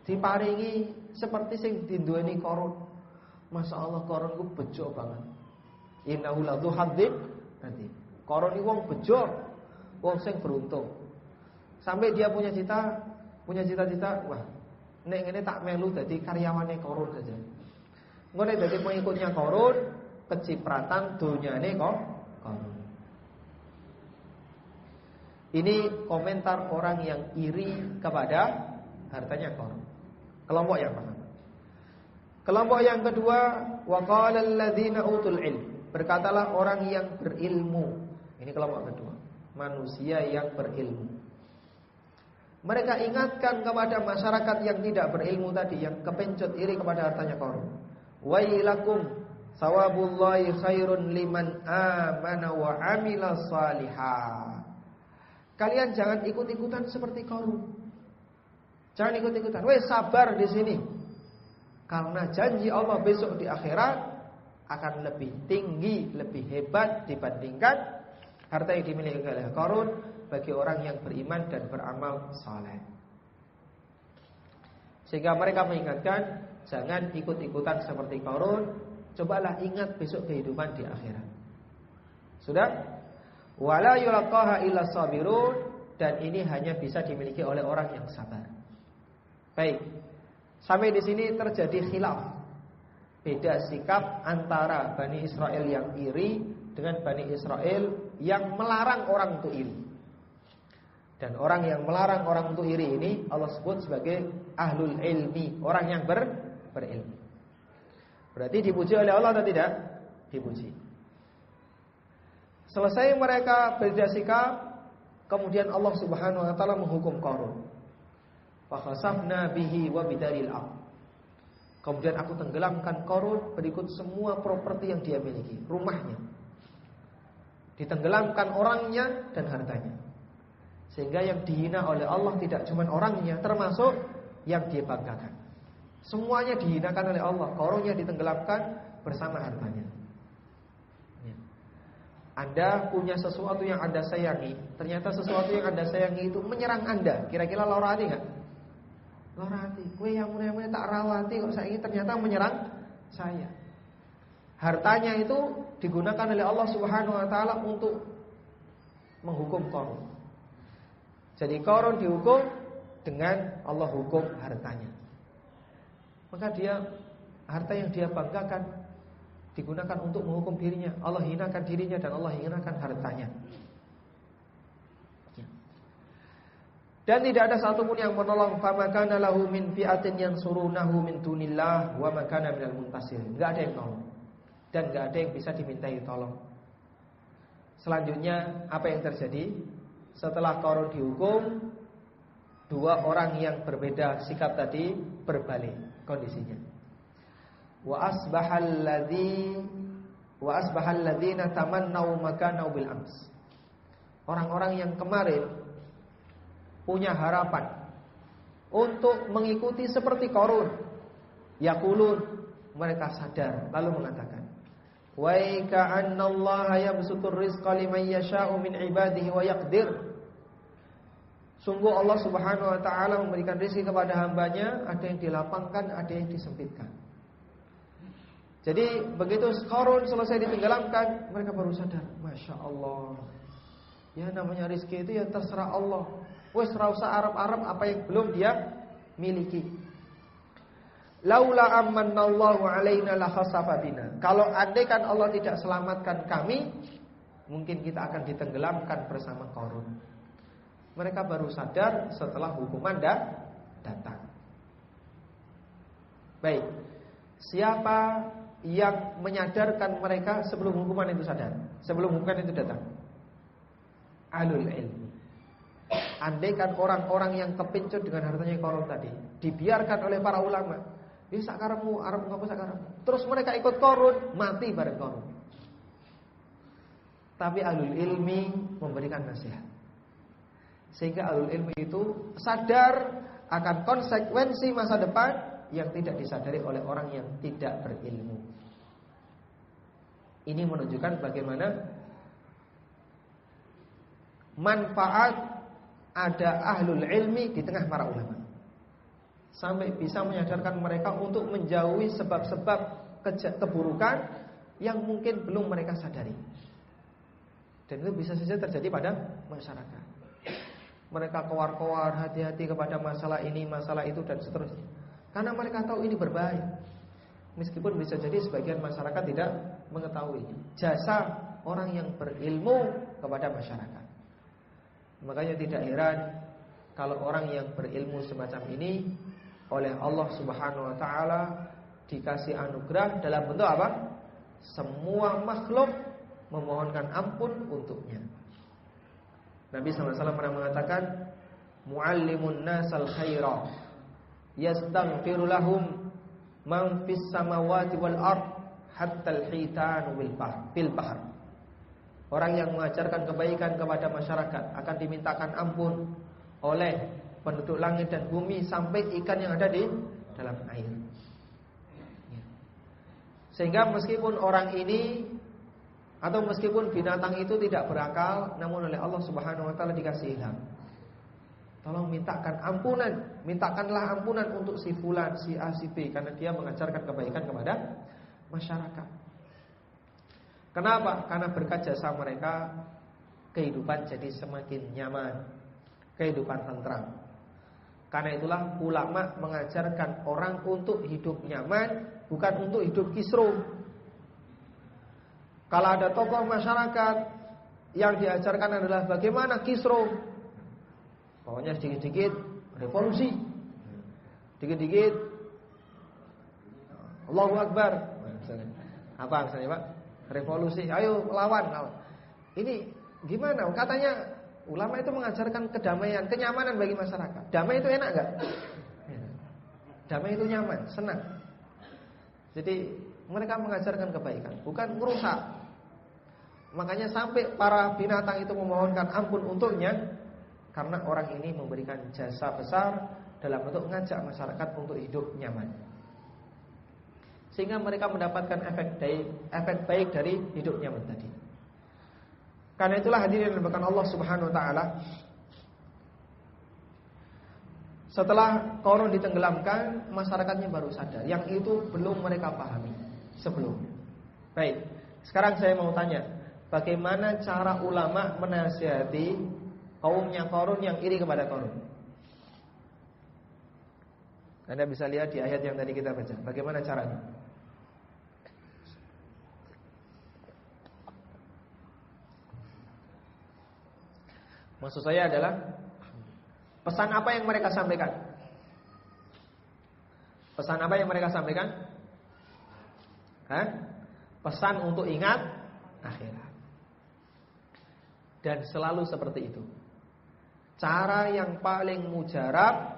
diparingi seperti sing dinduweni Qarun. Masya Allah, Qarun ku bejo banget. Innahu ladzu haddin adzim. Qarun iki wong bejo, wong sing beruntung. Sampai dia punya cita-cita, wah, nek ngene tak melu dadi karyawane Qarun saja. Engko nek dadi pengikutnya Qarun, kecipratan donyane kok Qarun. Ini komentar orang yang iri kepada hartanya Qarun. Kelompok yang pertama. Kelompok yang kedua, wa qala alladzina utul ilm. Berkatalah orang yang berilmu. Ini kelompok kedua, manusia yang berilmu. Mereka ingatkan kepada masyarakat yang tidak berilmu tadi, yang kepencut iri kepada hartanya Qarun. Wailakum sawabullahi khairun liman amana wa amila salihah. Kalian jangan ikut-ikutan seperti Qarun. Jangan ikut-ikutan. Weh, sabar di sini. Karena janji Allah besok di akhirat akan lebih tinggi, lebih hebat dibandingkan harta yang dimiliki oleh Qarun bagi orang yang beriman dan beramal saleh. Sehingga mereka mengingatkan, jangan ikut-ikutan seperti Qarun, cobalah ingat besok kehidupan di akhirat. Sudah? Wala yulaqaha illa sabirun, dan ini hanya bisa dimiliki oleh orang yang sabar. Baik. Sampai di sini terjadi khilaf. Beda sikap antara Bani Israel yang iri dengan Bani Israel yang melarang orang untuk iri. Dan orang yang melarang orang untuk iri ini Allah sebut sebagai ahlul ilmi, orang yang berilmu. Berarti dipuji oleh Allah atau tidak? Dipuji. Selesai mereka beda sikap, kemudian Allah Subhanahu wa taala menghukum Qarun. Fa khasafna bihi wa bidaril ardh. Kemudian aku tenggelamkan Qarun berikut semua properti yang dia miliki, rumahnya. Ditenggelamkan orangnya dan hartanya. Sehingga yang dihina oleh Allah tidak cuma orangnya, termasuk yang dia banggakan. Semuanya dihinakan oleh Allah. Qarunnya ditenggelamkan bersama hartanya. Ya. Anda punya sesuatu yang Anda sayangi, ternyata sesuatu yang Anda sayangi itu menyerang Anda. Kira-kira lara hati gak? Lara hati. Kowe yang mulai tak rawati kok saiki ternyata menyerang saya. Hartanya itu digunakan oleh Allah Subhanahu wa taala untuk menghukum Qarun. Jadi Qarun dihukum dengan Allah hukum hartanya. Maka harta yang dia banggakan digunakan untuk menghukum dirinya. Allah hinakan dirinya dan Allah hinakan hartanya. Dan tidak ada satupun yang menolong. Famakana lahu min fi'atin yansurunahu min dunillah wa makana minal muntasirin. Enggak ada yang nolong dan enggak ada yang bisa dimintai tolong. Selanjutnya apa yang terjadi? Setelah Qarun dihukum, dua orang yang berbeda sikap tadi berbalik kondisinya. Wa asbahal ladzina tamannau makanahu bil ams. Orang-orang yang kemarin punya harapan untuk mengikuti seperti Qarun, yaqulun, mereka sadar lalu mengatakan, wa ka'annallaha yabsutur rizqa liman yasha'u min ibadihi wa yaqdir. Sungguh Allah Subhanahu wa taala memberikan rezeki kepada hambanya, ada yang dilapangkan, ada yang disempitkan. Jadi begitu Qarun selesai ditenggelamkan, mereka baru sadar, Masya Allah, ya namanya rezeki itu ya terserah Allah. Wes ra usah Arab-Arab apa yang belum dia miliki. Laula amannallahu alaina la khasafa bina. Kalau andaikan Allah tidak selamatkan kami, mungkin kita akan ditenggelamkan bersama Qarun. Mereka baru sadar setelah hukuman datang. Baik. Siapa yang menyadarkan mereka sebelum hukuman itu sadar? Sebelum hukuman itu datang? Ahlul ilmi. Andaikan orang-orang yang kepincut dengan hartanya Qarun tadi dibiarkan oleh para ulama, bisa karepmu, arep ngapa sakarepmu. Terus mereka ikut Qarun, mati bareng Qarun. Tapi ahlul ilmi memberikan nasihat, sehingga ahlul ilmi itu sadar akan konsekuensi masa depan yang tidak disadari oleh orang yang tidak berilmu. Ini menunjukkan bagaimana manfaat ada ahlul ilmi di tengah para ulama, sampai bisa menyadarkan mereka untuk menjauhi sebab-sebab keburukan yang mungkin belum mereka sadari. Dan itu bisa saja terjadi pada masyarakat. Mereka kowar-kowar, hati-hati kepada masalah ini, masalah itu, dan seterusnya, karena mereka tahu ini berbahaya. Meskipun bisa jadi sebagian masyarakat tidak mengetahui jasa orang yang berilmu kepada masyarakat. Makanya tidak heran kalau orang yang berilmu semacam ini oleh Allah Subhanahu wa taala dikasih anugerah dalam bentuk apa? Semua makhluk memohonkan ampun untuknya. Nabi SAW pernah mengatakan, muallimun nasal khaira yastaghfiru lahum man fis samawati wal ard hatta al-hitanu bil bahr. Orang yang mengajarkan kebaikan kepada masyarakat akan dimintakan ampun oleh penduduk langit dan bumi sampai ikan yang ada di dalam air. Sehingga meskipun orang ini atau meskipun binatang itu tidak berakal, namun oleh Allah Subhanahu wa taala dikasih ilham. Tolong mintakan ampunan, mintakanlah ampunan untuk si fulan, si A, si B, karena dia mengajarkan kebaikan kepada masyarakat. Kenapa? Karena berkat jasa mereka kehidupan jadi semakin nyaman, kehidupan tentram. Karena itulah ulama mengajarkan orang untuk hidup nyaman, bukan untuk hidup kisruh. Kalau ada tokoh masyarakat yang diajarkan adalah bagaimana kisruh, pokoknya sedikit-sedikit revolusi, dikit-dikit Allahu Akbar, apa misalnya Pak? Revolusi, ayo lawan. Ini gimana? Katanya ulama itu mengajarkan kedamaian, kenyamanan bagi masyarakat. Damai itu enak gak? Damai itu nyaman, senang. Jadi mereka mengajarkan kebaikan, bukan merusak. Makanya sampai para binatang itu memohonkan ampun untuknya, karena orang ini memberikan jasa besar dalam bentuk mengajak masyarakat untuk hidup nyaman, sehingga mereka mendapatkan efek baik dari hidup nyaman tadi. Karena itulah hadirin yang dimuliakan Allah Subhanahu wa taala, setelah Qarun ditenggelamkan, masyarakatnya baru sadar yang itu belum mereka pahami. sebelumnya. Baik, sekarang saya mau tanya, bagaimana cara ulama menasihati kaumnya Qarun yang iri kepada Qarun? Anda bisa lihat di ayat yang tadi kita baca. Bagaimana caranya? Maksud saya adalah pesan apa yang mereka sampaikan? Pesan apa yang mereka sampaikan? Pesan untuk ingat akhirat. Dan selalu seperti itu. Cara yang paling mujarab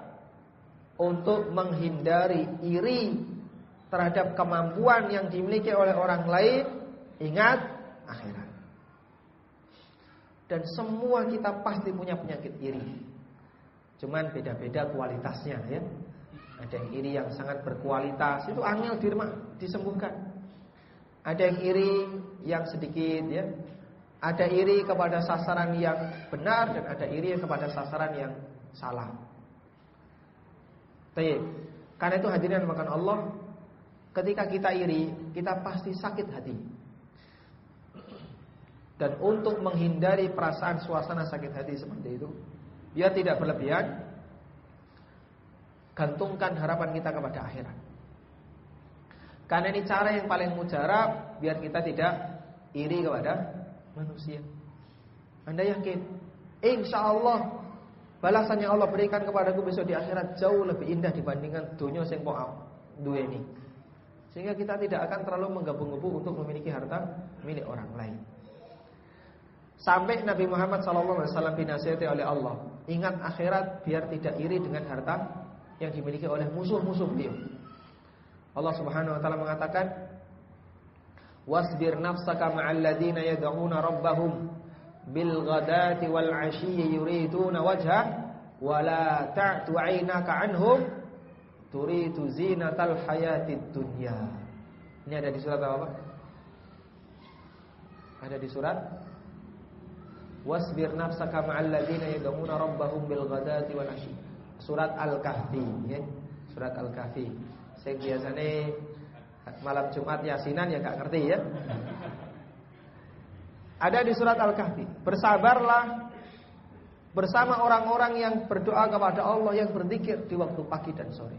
untuk menghindari iri terhadap kemampuan yang dimiliki oleh orang lain, ingat akhirat. Dan semua kita pasti punya penyakit iri. Cuman beda-beda kualitasnya ya. Ada yang iri yang sangat berkualitas, itu angel disembuhkan. Ada yang iri yang sedikit ya. Ada iri kepada sasaran yang benar dan ada iri kepada sasaran yang salah. Baik. Karena itu hadirin makan Allah, ketika kita iri, kita pasti sakit hati. Dan untuk menghindari perasaan suasana sakit hati seperti itu, biar tidak berlebihan, gantungkan harapan kita kepada akhirat. Karena ini cara yang paling mujarab biar kita tidak iri kepada manusia. Anda yakin? Insya Allah balasan yang Allah berikan kepadaku besok di akhirat jauh lebih indah dibandingkan dunia sing duwe ini. Sehingga kita tidak akan terlalu menggebu-gebu untuk memiliki harta milik orang lain. Sampai Nabi Muhammad SAW dinasihati oleh Allah, ingat akhirat biar tidak iri dengan harta yang dimiliki oleh musuh-musuh beliau. Allah Subhanahu wa taala mengatakan, wasbir nafsaka ma'al ladina yad'una rabbahum bil ghadati wal 'ashiyyi yuriduna wajha wa la ta'tu 'ainaka 'anhum turidu zinatal hayatid dunya. Ini ada di surat apa? Ada di surat wasbir nafsaka ma'al ladina yad'una rabbahum bil ghadati wal 'ashiyyi. Surat Al-Kahfi ya. Surat Al-Kahfi. Saya biasanya malam Jumat Yasinan ya gak ngerti ya. Ada di surat Al-Kahfi. Bersabarlah bersama orang-orang yang berdoa kepada Allah, yang berzikir di waktu pagi dan sore.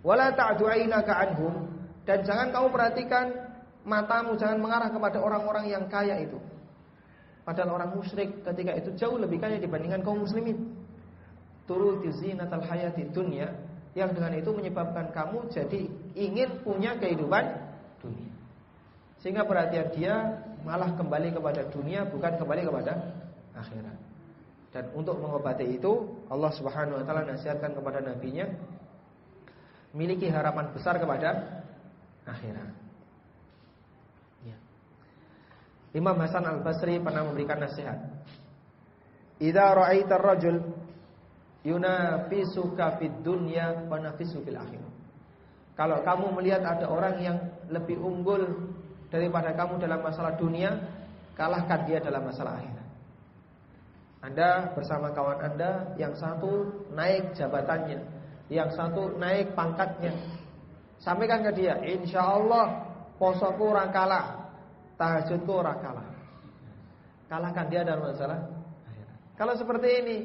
Wala ta'du 'ainaka 'anhum, dan jangan kamu perhatikan matamu jangan mengarah kepada orang-orang yang kaya itu. Padahal orang musyrik ketika itu jauh lebih kaya dibandingkan kaum muslimin. Turuti zinatal hayati dunya, yang dengan itu menyebabkan kamu jadi ingin punya kehidupan dunia. Sehingga perhatian dia malah kembali kepada dunia, bukan kembali kepada akhirat. Dan untuk mengobati itu, Allah Subhanahu wa taala nasihatkan kepada nabinya, miliki harapan besar kepada akhirat. Ya. Imam Hasan Al-Basri pernah memberikan nasihat. Idza ra'aitar rajul yunafisuka fid dunya wa nafisu fil akhirah. Kalau kamu melihat ada orang yang lebih unggul daripada kamu dalam masalah dunia, kalahkan dia dalam masalah akhirat. Anda bersama kawan Anda, yang satu naik jabatannya, yang satu naik pangkatnya. Sampaikan ke dia, insyaallah posoku ora kalah, tahajudku ora kalah. Kalahkan dia dalam masalah akhirat. Kalau seperti ini,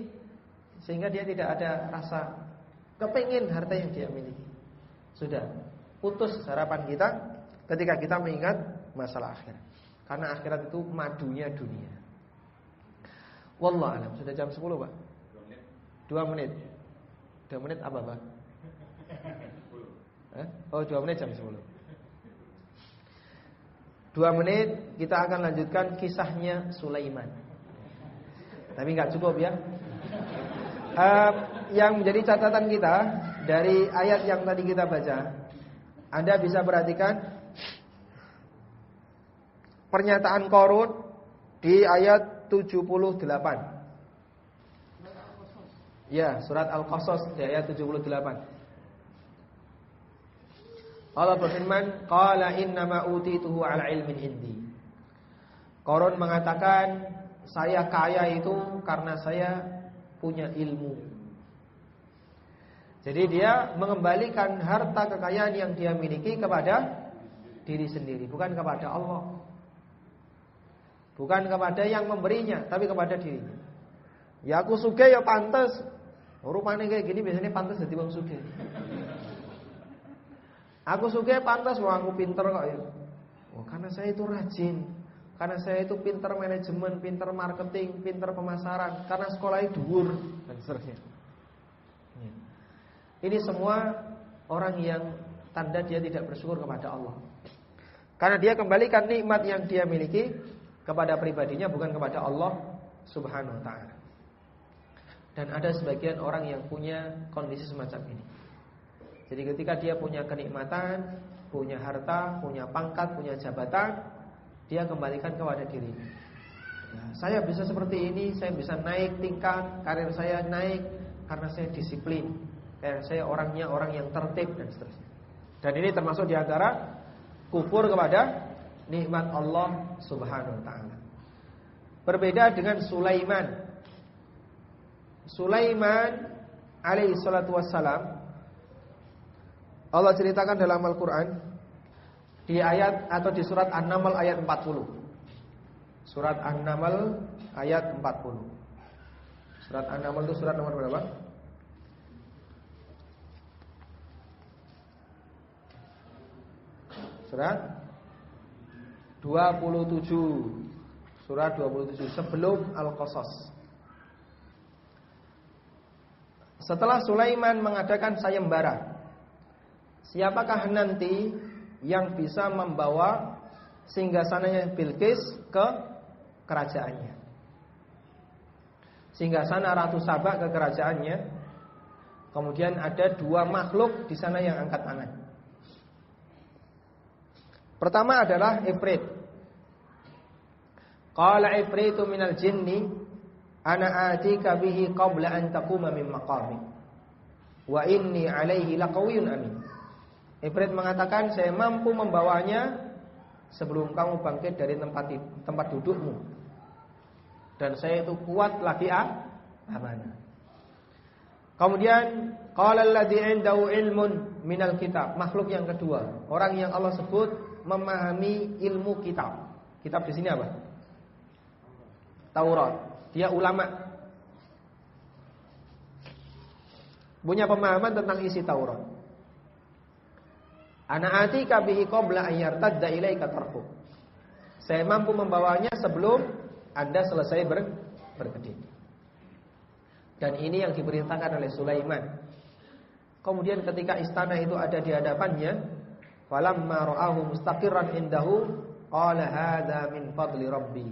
sehingga dia tidak ada rasa kepingin harta yang dia miliki. Sudah putus harapan kita ketika kita mengingat masalah akhirat. Karena akhirat itu madunya dunia. Wallahu a'lam. Sudah jam 10, Pak? 2 menit. 2 menit apa, Pak? Oh, 2 menit jam 10. 2 menit kita akan lanjutkan kisahnya Sulaiman. Tapi enggak cukup ya. Yang menjadi catatan kita dari ayat yang tadi kita baca, Anda bisa perhatikan pernyataan Qarun di ayat 78. Ya, surat Al-Qasas di ayat 78. Allah berfirman, qala innama utituhu ala ilmin indi. Qarun mengatakan, saya kaya itu karena saya punya ilmu. Jadi dia mengembalikan harta kekayaan yang dia miliki kepada diri sendiri, bukan kepada Allah. Bukan kepada yang memberinya, tapi kepada dirinya. Ya aku sugih ya pantes. Rupane kayak gini biasanya pantes dadi wong sugih. Aku sugih pantes, wah aku pinter kok ya. Oh, karena saya itu rajin. Karena saya itu pinter manajemen, pinter marketing, pinter pemasaran, karena sekolahnya dhuwur dan seterusnya. Ini semua orang yang tanda dia tidak bersyukur kepada Allah. Karena dia kembalikan nikmat yang dia miliki kepada pribadinya, bukan kepada Allah Subhanahu wa ta'ala. Dan ada sebagian orang yang punya kondisi semacam ini. Jadi ketika dia punya kenikmatan, punya harta, punya pangkat, punya jabatan, dia kembalikan kepada dirinya. Ya, saya bisa seperti ini, saya bisa naik tingkat, karir saya naik karena saya disiplin, karena saya orangnya orang yang tertib dan seterusnya. Dan ini termasuk di antara kufur kepada nikmat Allah Subhanahu wa ta'ala. Berbeda dengan Sulaiman. Sulaiman alaihi salatu wassalam, Allah ceritakan dalam Al-Quran di ayat atau di surat An-Naml ayat 40. Surat An-Naml ayat 40. Surat An-Naml itu surat nomor berapa? Surat 27. Surat 27 sebelum Al-Qasas. Setelah Sulaiman mengadakan sayembara, siapakah nanti yang bisa membawa singgasananya Bilqis ke kerajaannya? Singgasana Ratu Saba ke kerajaannya. Kemudian ada dua makhluk di sana yang angkat tangan. Pertama adalah Ifrit. Qala Ifritu minal jinni ana atika bihi qabla an taquma min maqami wa inni alaihi laqawiyyun amin. Ifrit mengatakan, saya mampu membawanya sebelum kamu bangkit dari tempat dudukmu, dan saya itu kuat lagi amanah. Kemudian qala alladzi 'indahu ilmun minal kitab, makhluk yang kedua, orang yang Allah sebut memahami ilmu kitab. Kitab di sini apa? Taurat. Dia ulama, punya pemahaman tentang isi Taurat. Ana atika bihi qabla an yartadda ilaika tarfuk. Saya mampu membawanya sebelum Anda selesai berkedip. Dan ini yang diperintahkan oleh Sulaiman. Kemudian ketika istana itu ada di hadapannya, falamma ra'ahu mustaqirran indahu qala hadza min fadli rabbi.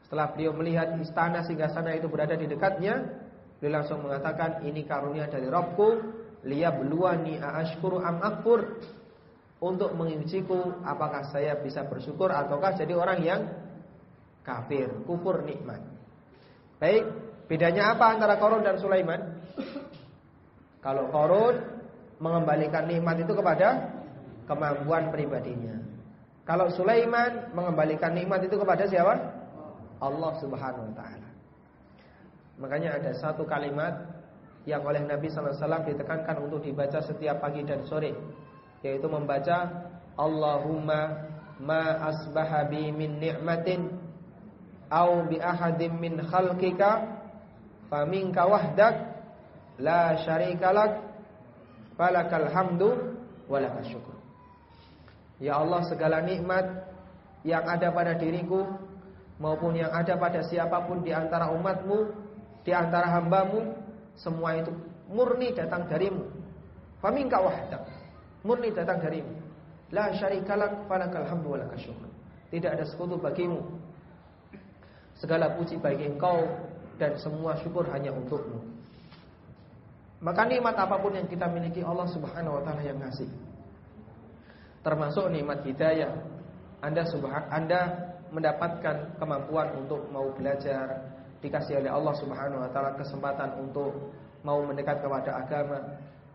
Setelah beliau melihat istana singgasana itu berada di dekatnya, beliau langsung mengatakan, ini karunia dari Rabbku, liyabluwani aashkuru am akfur, untuk mengujiku apakah saya bisa bersyukur ataukah jadi orang yang kafir, kufur nikmat. Baik, bedanya apa antara Qarun dan Sulaiman? Kalau Qarun mengembalikan nikmat itu kepada kemampuan pribadinya. Kalau Sulaiman mengembalikan nikmat itu kepada siapa? Allah Subhanahu wa ta'ala. Makanya ada satu kalimat yang oleh Nabi sallallahu alaihi wasallam ditekankan untuk dibaca setiap pagi dan sore, yaitu membaca Allahumma ma asbaha bi min ni'matin au bi ahadin min khalqika faminka wahdak la syarikalak falakal hamdu walakal syukur. Ya Allah, segala nikmat yang ada pada diriku maupun yang ada pada siapapun di antara umatmu, di antara hambamu, semua itu murni datang darimu. Faminka wahdak, murni datang darimu. La syarikalak falakal hamdu walakal syukur. Tidak ada sekutu bagimu. Segala puji bagi Engkau dan semua syukur hanya untukmu. Maka nikmat apapun yang kita miliki, Allah Subhanahu wa ta'ala yang ngasih. Termasuk nikmat hidayah. Anda mendapatkan kemampuan untuk mau belajar, dikasih oleh Allah Subhanahu wa ta'ala kesempatan untuk mau mendekat kepada agama,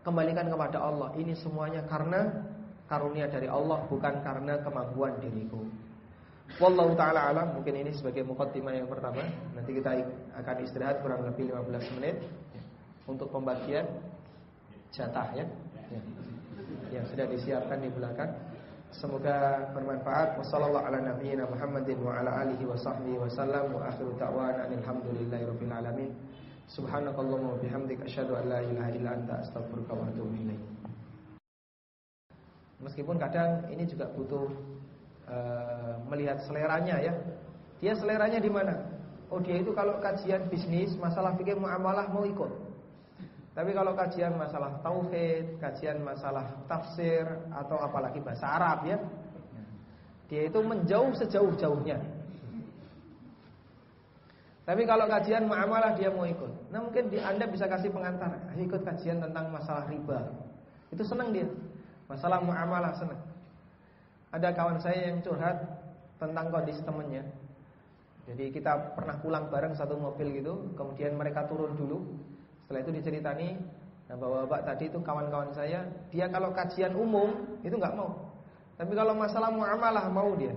kembalikan kepada Allah. Ini semuanya karena karunia dari Allah, bukan karena kemampuan diriku. Wallahu ta'ala alam. Mungkin ini sebagai muqaddimah yang pertama. Nanti kita akan istirahat kurang lebih 15 menit untuk pembagian jatah ya, yang sudah disiapkan di belakang. Semoga bermanfaat. Wassallallahu ala nabiyyina Muhammadin wa ala alihi wa sahbihi wa sallam. Wa akhiru da'wana alhamdulillahirabbil alamin. Subhanakallahumma wa bihamdika asyhadu an la ilaha illa anta astaghfiruka wa atubu ilaik. Meskipun kadang ini juga butuh melihat seleranya ya. Dia seleranya di mana? Oh, dia itu kalau kajian bisnis, masalah fikih muamalah mau ikut. Tapi kalau kajian masalah tauhid, kajian masalah tafsir atau apalagi bahasa Arab ya, dia itu menjauh sejauh-jauhnya. Tapi kalau kajian muamalah dia mau ikut. Nah, mungkin Anda bisa kasih pengantar, ikut kajian tentang masalah riba. Itu senang dia. Masalah muamalah senang. Ada kawan saya yang curhat tentang kondisi temannya. Jadi kita pernah pulang bareng satu mobil gitu, kemudian mereka turun dulu. Setelah itu diceritani, nah bapak-bapak tadi itu kawan-kawan saya, dia kalau kajian umum itu nggak mau. Tapi kalau masalah muamalah mau dia.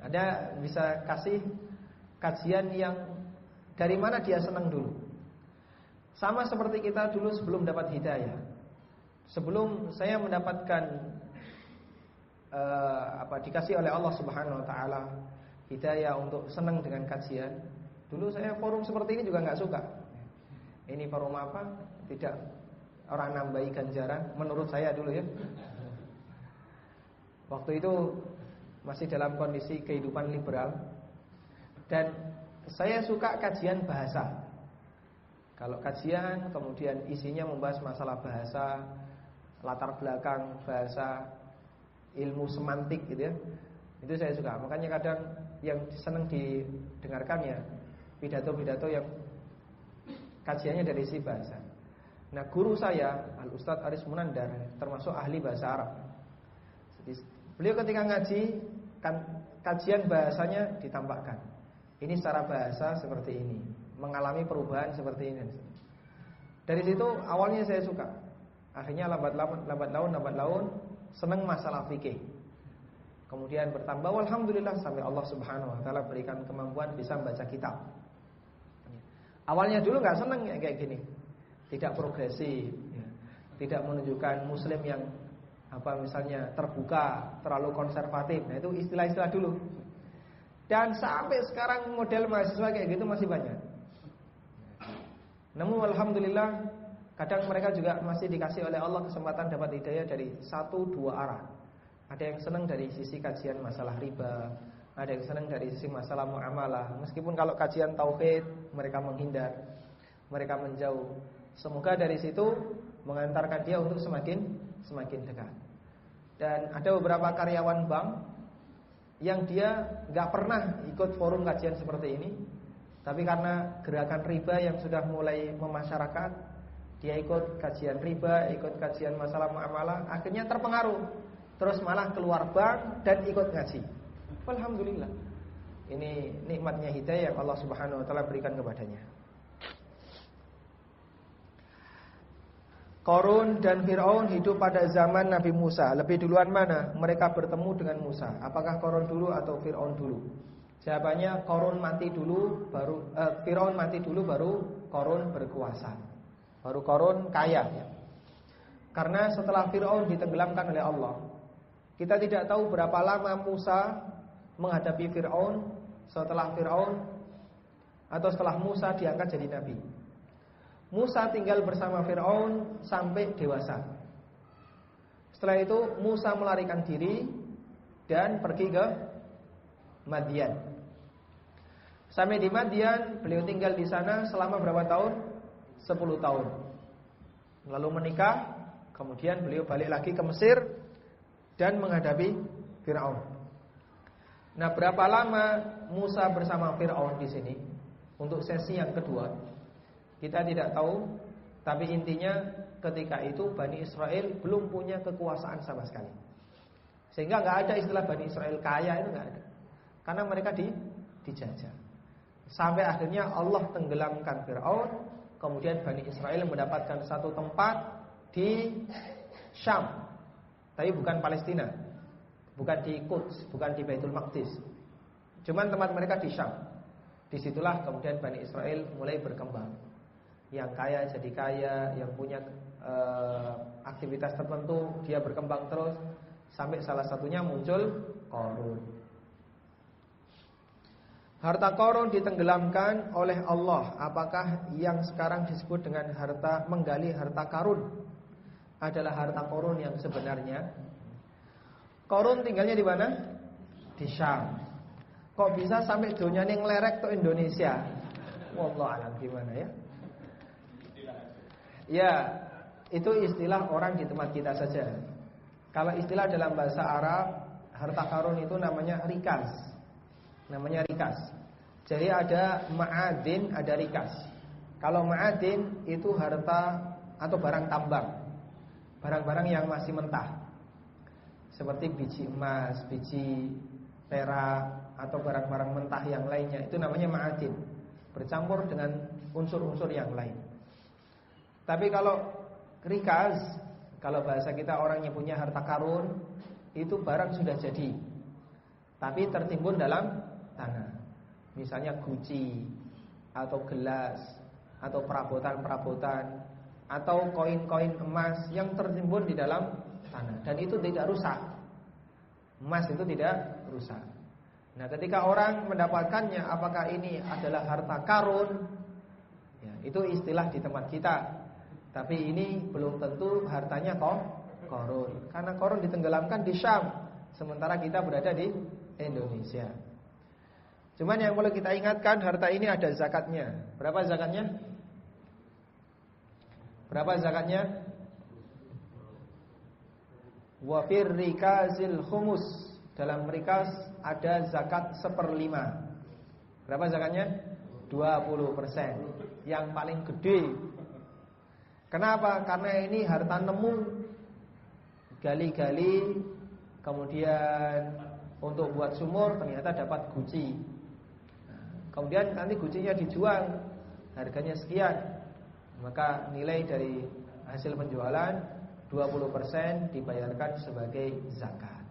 Ada bisa kasih kajian yang dari mana dia senang dulu. Sama seperti kita dulu sebelum dapat hidayah. Sebelum saya mendapatkan dikasih oleh Allah Subhanahu wa taala hidayah untuk senang dengan kajian. Dulu saya forum seperti ini juga nggak suka. Ini forum apa? Tidak orang nambahi ganjaran menurut saya dulu ya. Waktu itu masih dalam kondisi kehidupan liberal. Dan saya suka kajian bahasa. Kalau kajian kemudian isinya membahas masalah bahasa, latar belakang bahasa, ilmu semantik gitu ya. Itu saya suka. Makanya kadang yang senang didengarkan ya pidato-pidato yang kajiannya dari isi bahasa. Nah, guru saya Al-Ustadz Aris Munandar termasuk ahli bahasa Arab. Beliau ketika ngaji kajian bahasanya ditampakkan. Ini secara bahasa seperti ini, mengalami perubahan seperti ini. Dari situ awalnya saya suka. Akhirnya lambat laun senang masalah fikih. Kemudian bertambah alhamdulillah sampai Allah Subhanahu wa taala berikan kemampuan bisa membaca kitab. Awalnya dulu nggak seneng ya kayak gini, tidak progresif, ya. Tidak menunjukkan Muslim yang misalnya terbuka, terlalu konservatif. Nah itu istilah-istilah dulu. Dan sampai sekarang model mahasiswa kayak gitu masih banyak. Namun alhamdulillah kadang mereka juga masih dikasih oleh Allah kesempatan dapat hidayah dari 1-2 arah. Ada yang senang dari sisi kajian masalah riba, ada yang senang dari sisi masalah muamalah. Meskipun kalau kajian tauhid mereka menghindar, mereka menjauh. Semoga dari situ mengantarkan dia untuk semakin dekat. Dan ada beberapa karyawan bank yang dia nggak pernah ikut forum kajian seperti ini, tapi karena gerakan riba yang sudah mulai memasyarakat, dia ikut kajian riba, ikut kajian masalah muamalah, akhirnya terpengaruh, terus malah keluar bank dan ikut ngaji. Alhamdulillah. Ini nikmatnya hidayah yang Allah Subhanahu wa taala berikan kepadanya. Qarun dan Fir'aun hidup pada zaman Nabi Musa. Lebih duluan mana mereka bertemu dengan Musa? Apakah Qarun dulu atau Fir'aun dulu? Jawabannya Qarun mati dulu baru Fir'aun mati dulu baru Qarun berkuasa. Baru Qarun kaya ya. Karena setelah Fir'aun ditenggelamkan oleh Allah, kita tidak tahu berapa lama Musa menghadapi Fir'aun setelah Fir'aun atau setelah Musa diangkat jadi nabi. Musa tinggal bersama Fir'aun sampai dewasa. Setelah itu Musa melarikan diri dan pergi ke Madian. Sampai di Madian, beliau tinggal di sana selama berapa tahun? 10 tahun. Lalu menikah, kemudian beliau balik lagi ke Mesir dan menghadapi Fir'aun. Nah, berapa lama Musa bersama Fir'aun di sini? Untuk sesi yang kedua, kita tidak tahu. Tapi intinya ketika itu Bani Israel belum punya kekuasaan sama sekali. Sehingga nggak ada istilah Bani Israel kaya, itu nggak ada. Karena mereka dijajah. Sampai akhirnya Allah tenggelamkan Fir'aun. Kemudian Bani Israel mendapatkan satu tempat di Syam, tapi bukan Palestina, bukan di Quds, bukan di Baitul Maqdis. Cuman tempat mereka di Syam. Disitulah kemudian Bani Israel mulai berkembang. Yang kaya jadi kaya, yang punya aktivitas tertentu dia berkembang terus, Sampai salah satunya muncul Qarun. Harta Qarun ditenggelamkan oleh Allah. Apakah yang sekarang disebut dengan harta menggali harta karun adalah harta Qarun yang sebenarnya? Qarun tinggalnya di mana? Di Syam. Kok bisa sampai donyane nglerek ke Indonesia? Wallahu a'lam gimana ya? Ya, itu istilah orang di tempat kita saja. Kalau istilah dalam bahasa Arab, harta karun itu namanya rikas. Namanya rikas. Jadi ada ma'adin, ada rikas. Kalau ma'adin itu harta atau barang tambang. Barang-barang yang masih mentah. Seperti biji emas, biji perak, atau barang-barang mentah yang lainnya. Itu namanya ma'adin. Bercampur dengan unsur-unsur yang lain. Tapi kalau rikas, kalau bahasa kita orang yang punya harta karun, itu barang sudah jadi, tapi tertimbun dalam tanah. Misalnya guci, atau gelas, atau perabotan-perabotan, atau koin-koin emas yang tertimbun di dalam tanah. Dan itu tidak rusak. Emas itu tidak rusak. Nah, ketika orang mendapatkannya, apakah ini adalah harta karun? Ya, itu istilah di tempat kita. Tapi ini belum tentu hartanya Qarun. Karena Qarun ditenggelamkan di Syam, sementara kita berada di Indonesia. Cuman yang perlu kita ingatkan, harta ini ada zakatnya. Berapa zakatnya? Berapa zakatnya? Wa fir rikazil khumus. Dalam rikas ada zakat 1/5. Berapa zakatnya? 20%. Yang paling gede. Kenapa? Karena ini harta nemu, gali-gali, kemudian untuk buat sumur ternyata dapat guci. Kemudian nanti gucinya dijual, harganya sekian, maka nilai dari hasil penjualan 20% dibayarkan sebagai zakat.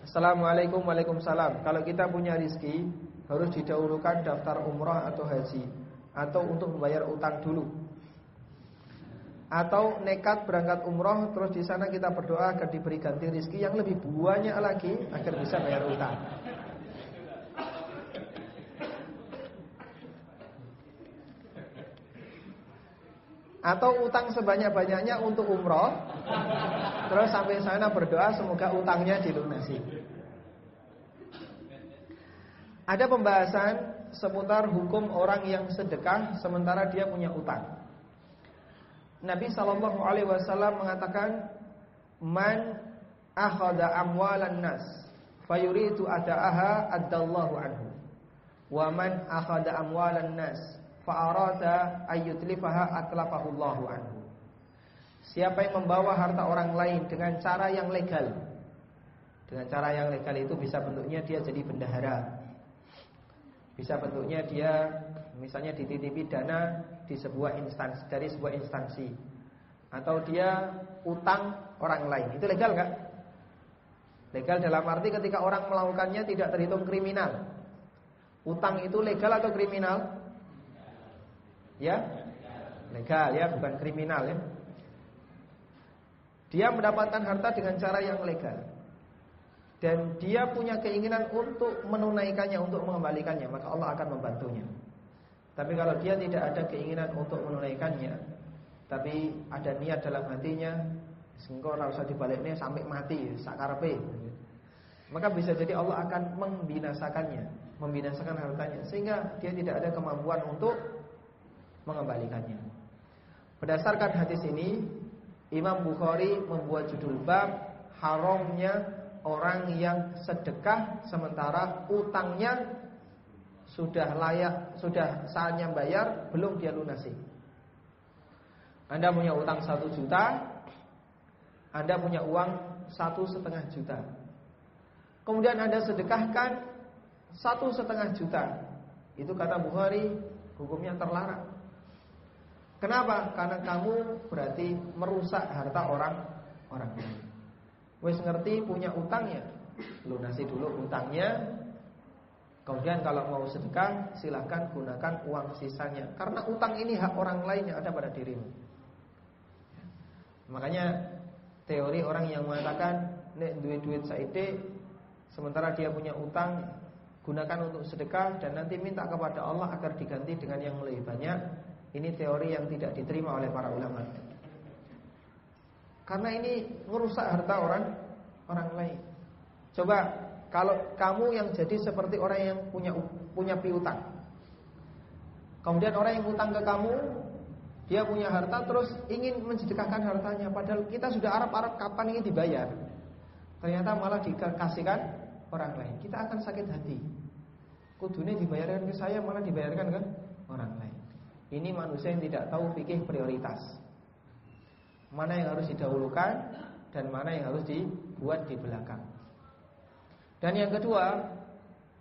Assalamualaikum. Waalaikumsalam. Kalau kita punya rizki, harus didahulukan daftar umrah atau haji, atau untuk membayar utang dulu, atau nekat berangkat umrah terus di sana kita berdoa agar diberi ganti rizki yang lebih banyak lagi agar bisa bayar utang. Atau utang sebanyak-banyaknya untuk umrah, terus sampai sana berdoa semoga utangnya dilunasi. Ada pembahasan seputar hukum orang yang sedekah sementara dia punya utang. Nabi SAW mengatakan, man akhadha amwalan nas fayuridu ada'aha addallahu anhu, wa man akhadha amwalan nas fa'arada ayyutlifaha atlafahullahu anhu. Siapa yang membawa harta orang lain dengan cara yang legal. Dengan cara yang legal itu bisa bentuknya dia jadi bendahara, bisa bentuknya dia misalnya dititipi dana di sebuah instansi, dari sebuah instansi, atau dia utang orang lain. Itu legal gak? Legal dalam arti ketika orang melakukannya tidak terhitung kriminal. Utang itu legal atau kriminal? Ya, legal ya, bukan kriminal ya. Dia mendapatkan harta dengan cara yang legal, dan dia punya keinginan untuk menunaikannya, untuk mengembalikannya, maka Allah akan membantunya. Tapi kalau dia tidak ada keinginan untuk menunaikannya, tapi ada niat dalam hatinya, engko ora usah dibalikne sampai mati sakarepe, maka bisa jadi Allah akan membinasakan hartanya, sehingga dia tidak ada kemampuan untuk mengembalikannya. Berdasarkan hadis ini, Imam Bukhari membuat judul bab haramnya orang yang sedekah sementara utangnya sudah layak, sudah saatnya bayar, belum dia lunasi. Anda punya utang 1 juta, Anda punya uang 1,5 juta. Kemudian Anda sedekahkan 1,5 juta. Itu kata Bukhari, hukumnya terlarang. Kenapa? Karena kamu berarti merusak harta orang lain. Wes ngerti punya utangnya, lunasi dulu utangnya. Kemudian kalau mau sedekah, silahkan gunakan uang sisanya. Karena utang ini hak orang lain yang ada pada dirimu. Makanya teori orang yang mengatakan nek duit saiki sementara dia punya utang, gunakan untuk sedekah dan nanti minta kepada Allah agar diganti dengan yang lebih banyak. Ini teori yang tidak diterima oleh para ulama. Karena ini merusak harta orang lain. Coba kalau kamu yang jadi seperti orang yang punya piutang. Kemudian orang yang utang ke kamu, dia punya harta terus ingin mensedekahkan hartanya, padahal kita sudah arap-arap kapan ini dibayar. Ternyata malah dikasihkan orang lain. Kita akan sakit hati. Kudune dibayarkan ke saya, malah dibayarkan ke orang lain. Ini manusia yang tidak tahu fikih prioritas. Mana yang harus didahulukan dan mana yang harus dibuat di belakang. Dan yang kedua,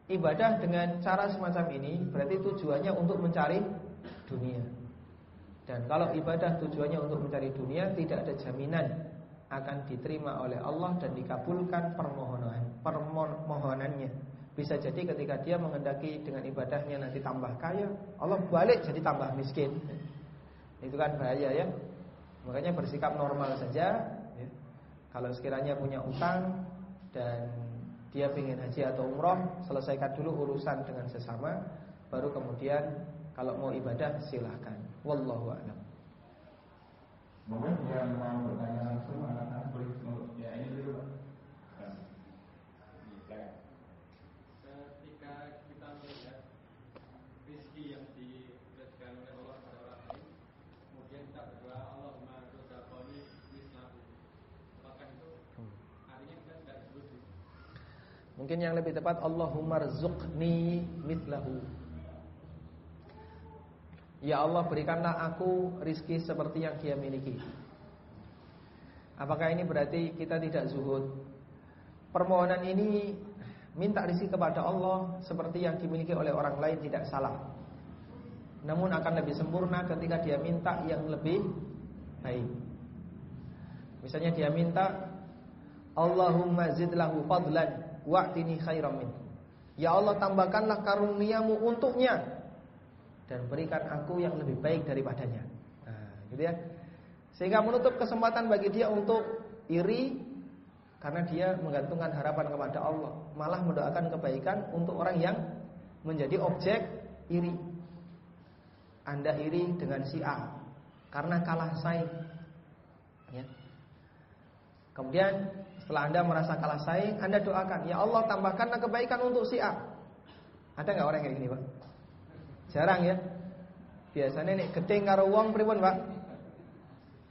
ibadah dengan cara semacam ini berarti tujuannya untuk mencari dunia. Dan kalau ibadah tujuannya untuk mencari dunia, tidak ada jaminan akan diterima oleh Allah dan dikabulkan permohonannya. Bisa jadi ketika dia mengendaki dengan ibadahnya nanti tambah kaya, Allah balik jadi tambah miskin. Itu kan bahaya ya. Makanya bersikap normal saja ya. Kalau sekiranya punya utang dan dia ingin haji atau umroh, selesaikan dulu urusan dengan sesama, baru kemudian kalau mau ibadah silahkan. Wallahu a'lam. Mungkin yang mau bertanya langsung anak-anak boleh ya ini dulu Pak. Ketika kita melihat rezeki yang diberikan oleh Allah kepada orang lain, kemudian kita berdoa Allahumma rzuqni mislahu, apakah itu artinya kita tidak disebut? Mungkin yang lebih tepat Allahumma rzuqni mithlahu. Ya Allah, berikanlah aku rizki seperti yang dia miliki. Apakah ini berarti kita tidak zuhud? Permohonan ini minta rizki kepada Allah seperti yang dimiliki oleh orang lain tidak salah. Namun akan lebih sempurna ketika dia minta yang lebih baik. Misalnya dia minta Allahumma zidlahu fadlan wa'tini khairam min. Ya Allah, tambahkanlah karuniamu untuknya dan berikan aku yang lebih baik daripadanya. Nah, gitu ya. Sehingga menutup kesempatan bagi dia untuk iri karena dia menggantungkan harapan kepada Allah, malah mendoakan kebaikan untuk orang yang menjadi objek iri. Anda iri dengan si A karena kalah saing. Ya. Kemudian setelah Anda merasa kalah saing, Anda doakan, ya Allah, tambahkanlah kebaikan untuk si A. Ada nggak orang kayak gini, Pak? Jarang ya. Biasanya nek gedeng karo wong pripun, Pak?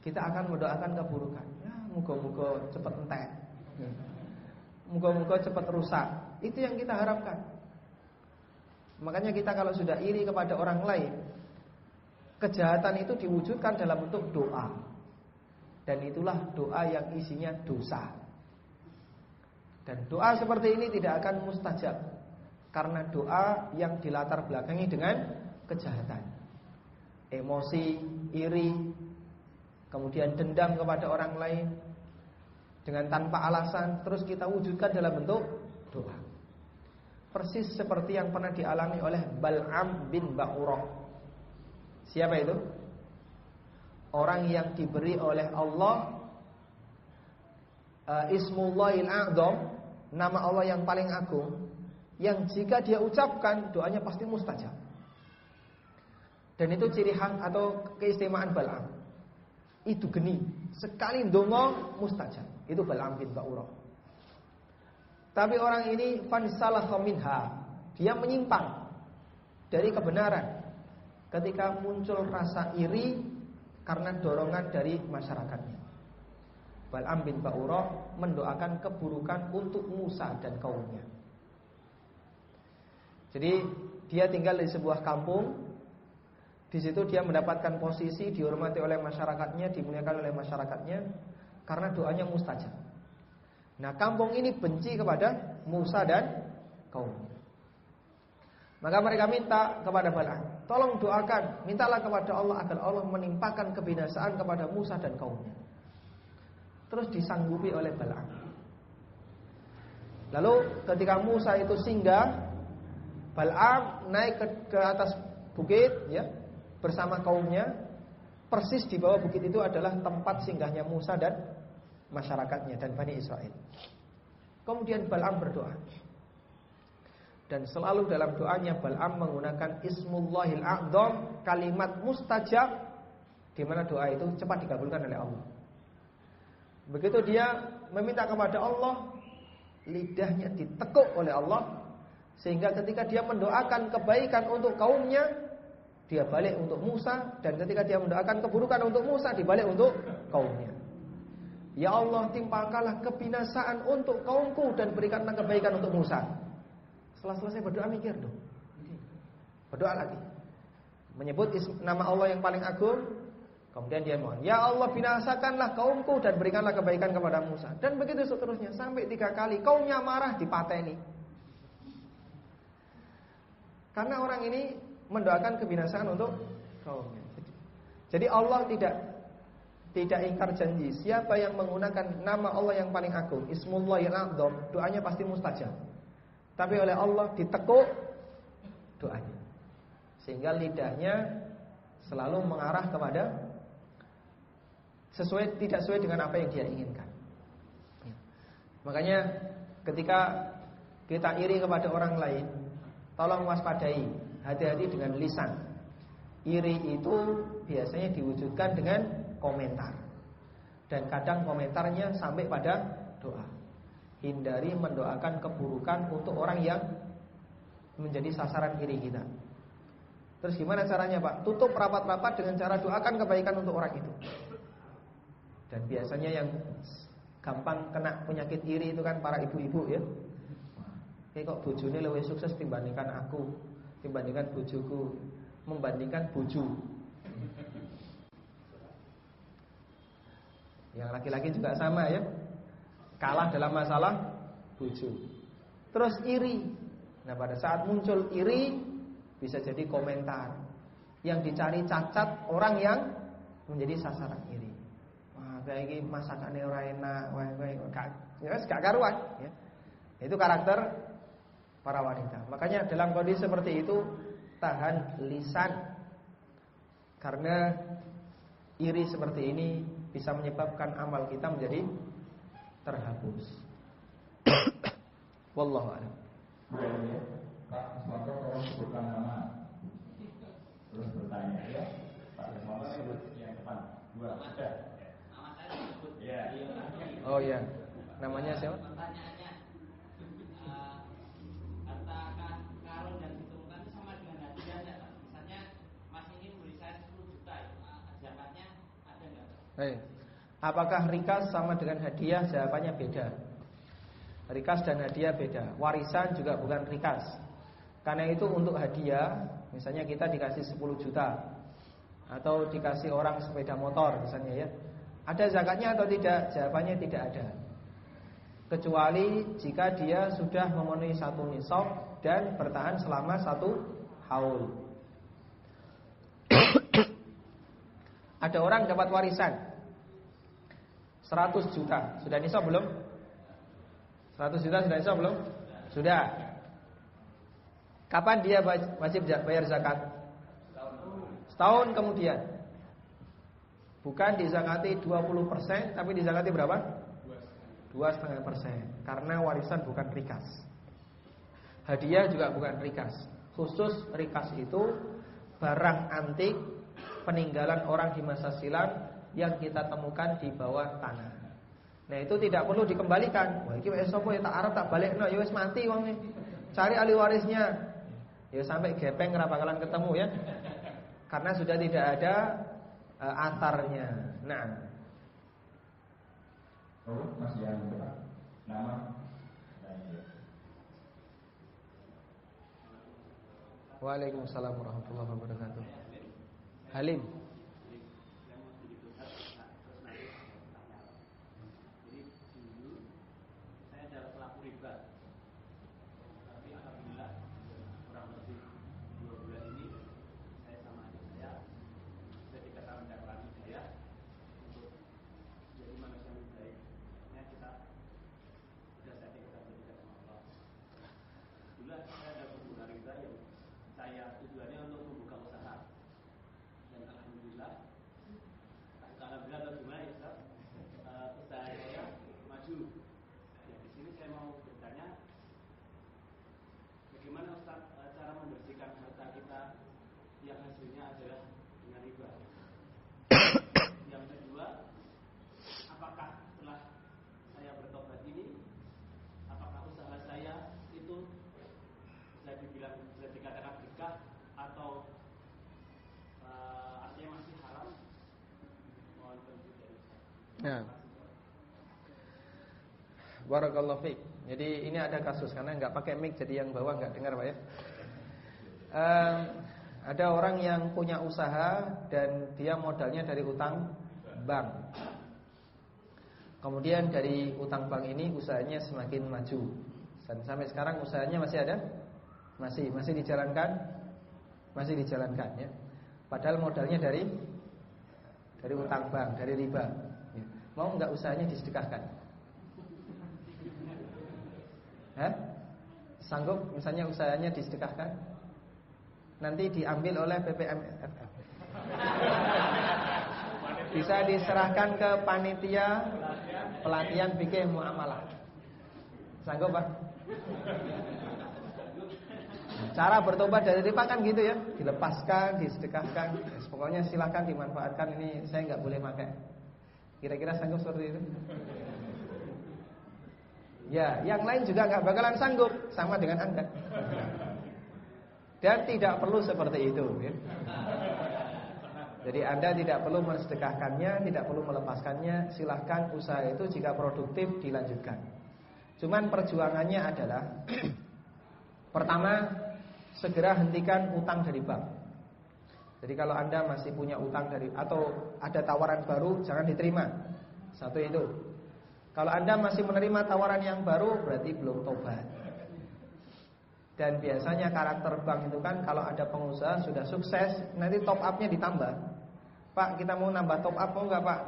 Kita akan mendoakan keburukan. Ya, muga-muga cepet entek. Muga-muga cepet rusak. Itu yang kita harapkan. Makanya kita kalau sudah iri kepada orang lain, kejahatan itu diwujudkan dalam bentuk doa. Dan itulah doa yang isinya dosa. Dan doa seperti ini tidak akan mustajab, karena doa yang dilatar belakangi dengan kejahatan, emosi, iri, kemudian dendam kepada orang lain dengan tanpa alasan, terus kita wujudkan dalam bentuk doa. Persis seperti yang pernah dialami oleh Bal'am bin Ba'urah. Siapa itu? Orang yang diberi oleh Allah Ismullahil A'zam, nama Allah yang paling agung, yang jika dia ucapkan doanya pasti mustajab. Dan itu ciri khas atau keistimewaan Bal'am. Itu geni, sekali ndonga mustajab. Itu Bal'am bin Ba'urah. Tapi orang ini fansalakha minha, dia menyimpang dari kebenaran ketika muncul rasa iri karena dorongan dari masyarakatnya. Bal'am bin Ba'urah mendoakan keburukan untuk Musa dan kaumnya. Jadi dia tinggal di sebuah kampung. Di situ dia mendapatkan posisi, dihormati oleh masyarakatnya, dimuliakan oleh masyarakatnya karena doanya mustajab. Nah, kampung ini benci kepada Musa dan kaumnya. Maka mereka minta kepada Bal'am, tolong doakan, mintalah kepada Allah agar Allah menimpakan kebinasaan kepada Musa dan kaumnya. Terus disanggupi oleh Bal'am. Lalu ketika Musa itu singgah, Bal'am naik ke atas bukit ya, bersama kaumnya. persis di bawah bukit itu adalah tempat singgahnya Musa dan masyarakatnya dan Bani Israel. Kemudian Bal'am berdoa. Dan selalu dalam doanya Bal'am menggunakan Ismullahil A'dzam, kalimat mustajab, di mana doa itu cepat dikabulkan oleh Allah. Begitu dia meminta kepada Allah, lidahnya ditekuk oleh Allah, sehingga ketika dia mendoakan kebaikan untuk kaumnya, dia balik untuk Musa, dan ketika dia mendoakan keburukan untuk Musa, dibalik untuk kaumnya. Ya Allah, timpakanlah kebinasaan untuk kaumku dan berikanlah kebaikan untuk Musa. Setelah selesai berdoa mikir dong. Berdoa lagi. Menyebut nama Allah yang paling agung. Kemudian dia mohon, ya Allah, binasakanlah kaumku dan berikanlah kebaikan kepada Musa. Dan begitu seterusnya sampai 3 kali. Kaumnya marah, dipateni. Karena orang ini mendoakan kebinasaan untuk kaumnya. Jadi Allah tidak ingkar janji. Siapa yang menggunakan nama Allah yang paling agung, Ismullahil A'dzam, doanya pasti mustajab. Tapi oleh Allah ditekuk doanya, sehingga lidahnya selalu mengarah kepada tidak sesuai dengan apa yang dia inginkan. Makanya ketika kita iri kepada orang lain, tolong waspadai, hati-hati dengan lisan. Iri itu biasanya diwujudkan dengan komentar, dan kadang komentarnya sampai pada doa. Hindari mendoakan keburukan untuk orang yang menjadi sasaran iri kita. Terus gimana caranya, Pak? Tutup rapat-rapat dengan cara doakan kebaikan untuk orang itu. Dan biasanya yang gampang kena penyakit iri itu kan para ibu-ibu ya. Kayak kok bojone lebih sukses dibandingkan aku, dibandingkan bojoku, membandingkan bojo. Yang laki-laki juga sama ya. Kalah dalam masalah bojo. Terus iri. Nah, pada saat muncul iri, bisa jadi komentar yang dicari cacat orang yang menjadi sasaran iri. Wah, kayak gini masakannya ora enak, gak karuan ya. Itu karakter para wanita. Makanya dalam kondisi seperti itu, tahan lisan. Karena iri seperti ini bisa menyebabkan amal kita menjadi terhapus. Wallahu a'lam. Pak Iswanto tolong sebutkan nama. Terus bertanya ya. Pak Iswanto sebut yang depan. 2 ada. Nama saya disebut. Ya. Oh ya. Namanya siapa? Pertanyaannya, harta karun yang ditemukan itu sama dengan hadiah enggak, Pak? Misalnya Mas ini beri saya 10 juta, zakatnya ada enggak? Apakah rikas sama dengan hadiah? Jawabannya beda. Rikas dan hadiah beda. Warisan juga bukan rikas. Karena itu untuk hadiah, misalnya kita dikasih 10 juta atau dikasih orang sepeda motor misalnya ya, ada zakatnya atau tidak? Jawabannya tidak ada. Kecuali jika dia sudah memenuhi 1 nisab dan bertahan selama 1 haul. Ada orang dapat warisan 100 juta. Sudah nisab belum? 100 juta sudah nisab belum? Sudah. Kapan dia wajib bayar zakat? Setahun kemudian. Bukan dizakati 20%, tapi dizakati berapa? 2,5%. Karena warisan bukan rikas. Hadiah juga bukan rikas. Khusus rikas itu barang antik peninggalan orang di masa silam yang kita temukan di bawah tanah. Nah, itu tidak perlu dikembalikan. Wah, iki wis sapa ya tak arep tak balekno, ya wis mati wong. Cari ahli warisnya. Ya sampai gepeng ora bakalan ketemu ya. Karena sudah tidak ada atarnya. Nah. Oh, masih yang depan. Nama. Waalaikumsalam warahmatullahi wabarakatuh. Halim. Nah, barakallahu fiik. Jadi ini ada kasus karena nggak pakai mic, jadi yang bawah nggak dengar, Pak ya. Ada orang yang punya usaha dan dia modalnya dari utang bank. Kemudian dari utang bank ini usahanya semakin maju. Dan sampai sekarang usahanya masih ada? Masih dijalankan? Masih dijalankan ya. Padahal modalnya dari utang bank, dari riba. Ya. Mau nggak usahanya disedekahkan? Hah? Sanggup misalnya usahanya disedekahkan? Nanti diambil oleh BPMFF. Bisa diserahkan ke panitia pelatihan fikih muamalah. Sanggup, Pak? Cara bertobat dari riba kan gitu ya, dilepaskan, disedekahkan. Pokoknya silakan dimanfaatkan, ini saya nggak boleh pakai. Kira-kira sanggup seperti itu? Ya, yang lain juga nggak bakalan sanggup, sama dengan Anda. Dan tidak perlu seperti itu ya. Jadi Anda tidak perlu mensedekahkannya, tidak perlu melepaskannya. Silahkan usaha itu jika produktif dilanjutkan. Cuman perjuangannya adalah pertama, segera hentikan utang dari bank. Jadi kalau Anda masih punya utang dari atau ada tawaran baru, jangan diterima. Satu itu. Kalau Anda masih menerima tawaran yang baru, berarti belum tobat. Dan biasanya karakter bank itu kan kalau ada pengusaha sudah sukses, nanti top up-nya ditambah. Pak, kita mau nambah top up, mau nggak Pak?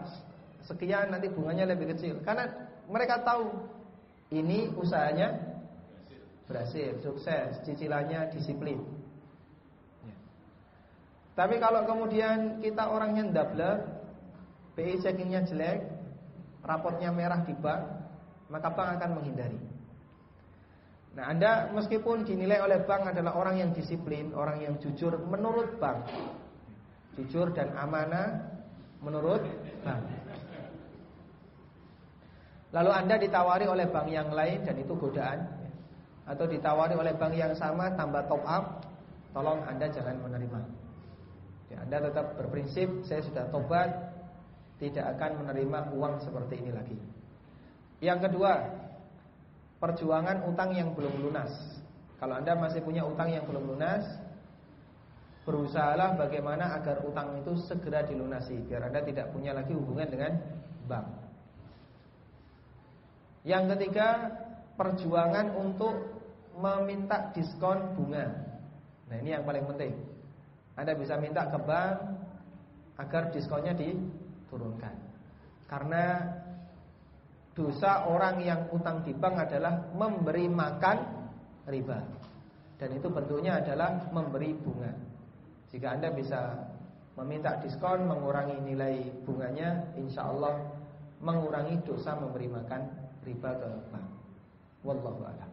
Sekian, nanti bunganya lebih kecil. Karena mereka tahu ini usahanya berhasil, sukses, cicilannya disiplin. Ya. Tapi kalau kemudian kita orangnya ndablek, BI checkingnya jelek, raportnya merah di bank, maka bank akan menghindari. Nah, Anda meskipun dinilai oleh bank adalah orang yang disiplin, orang yang jujur menurut bank, jujur dan amanah menurut bank. Lalu Anda ditawari oleh bank yang lain dan itu godaan, atau ditawari oleh bank yang sama tambah top up, tolong Anda jangan menerima. Ya, Anda tetap berprinsip, saya sudah tobat, tidak akan menerima uang seperti ini lagi. Yang kedua, perjuangan utang yang belum lunas. Kalau Anda masih punya utang yang belum lunas, berusahalah bagaimana agar utang itu segera dilunasi, biar Anda tidak punya lagi hubungan dengan bank. Yang ketiga, perjuangan untuk meminta diskon bunga. Nah, ini yang paling penting. Anda bisa minta ke bank agar diskonnya diturunkan. Karena dosa orang yang utang di bank adalah memberi makan riba. Dan itu bentuknya adalah memberi bunga. Jika Anda bisa meminta diskon, mengurangi nilai bunganya, insya Allah mengurangi dosa memberi makan riba ke bank. Wallahu a'lam.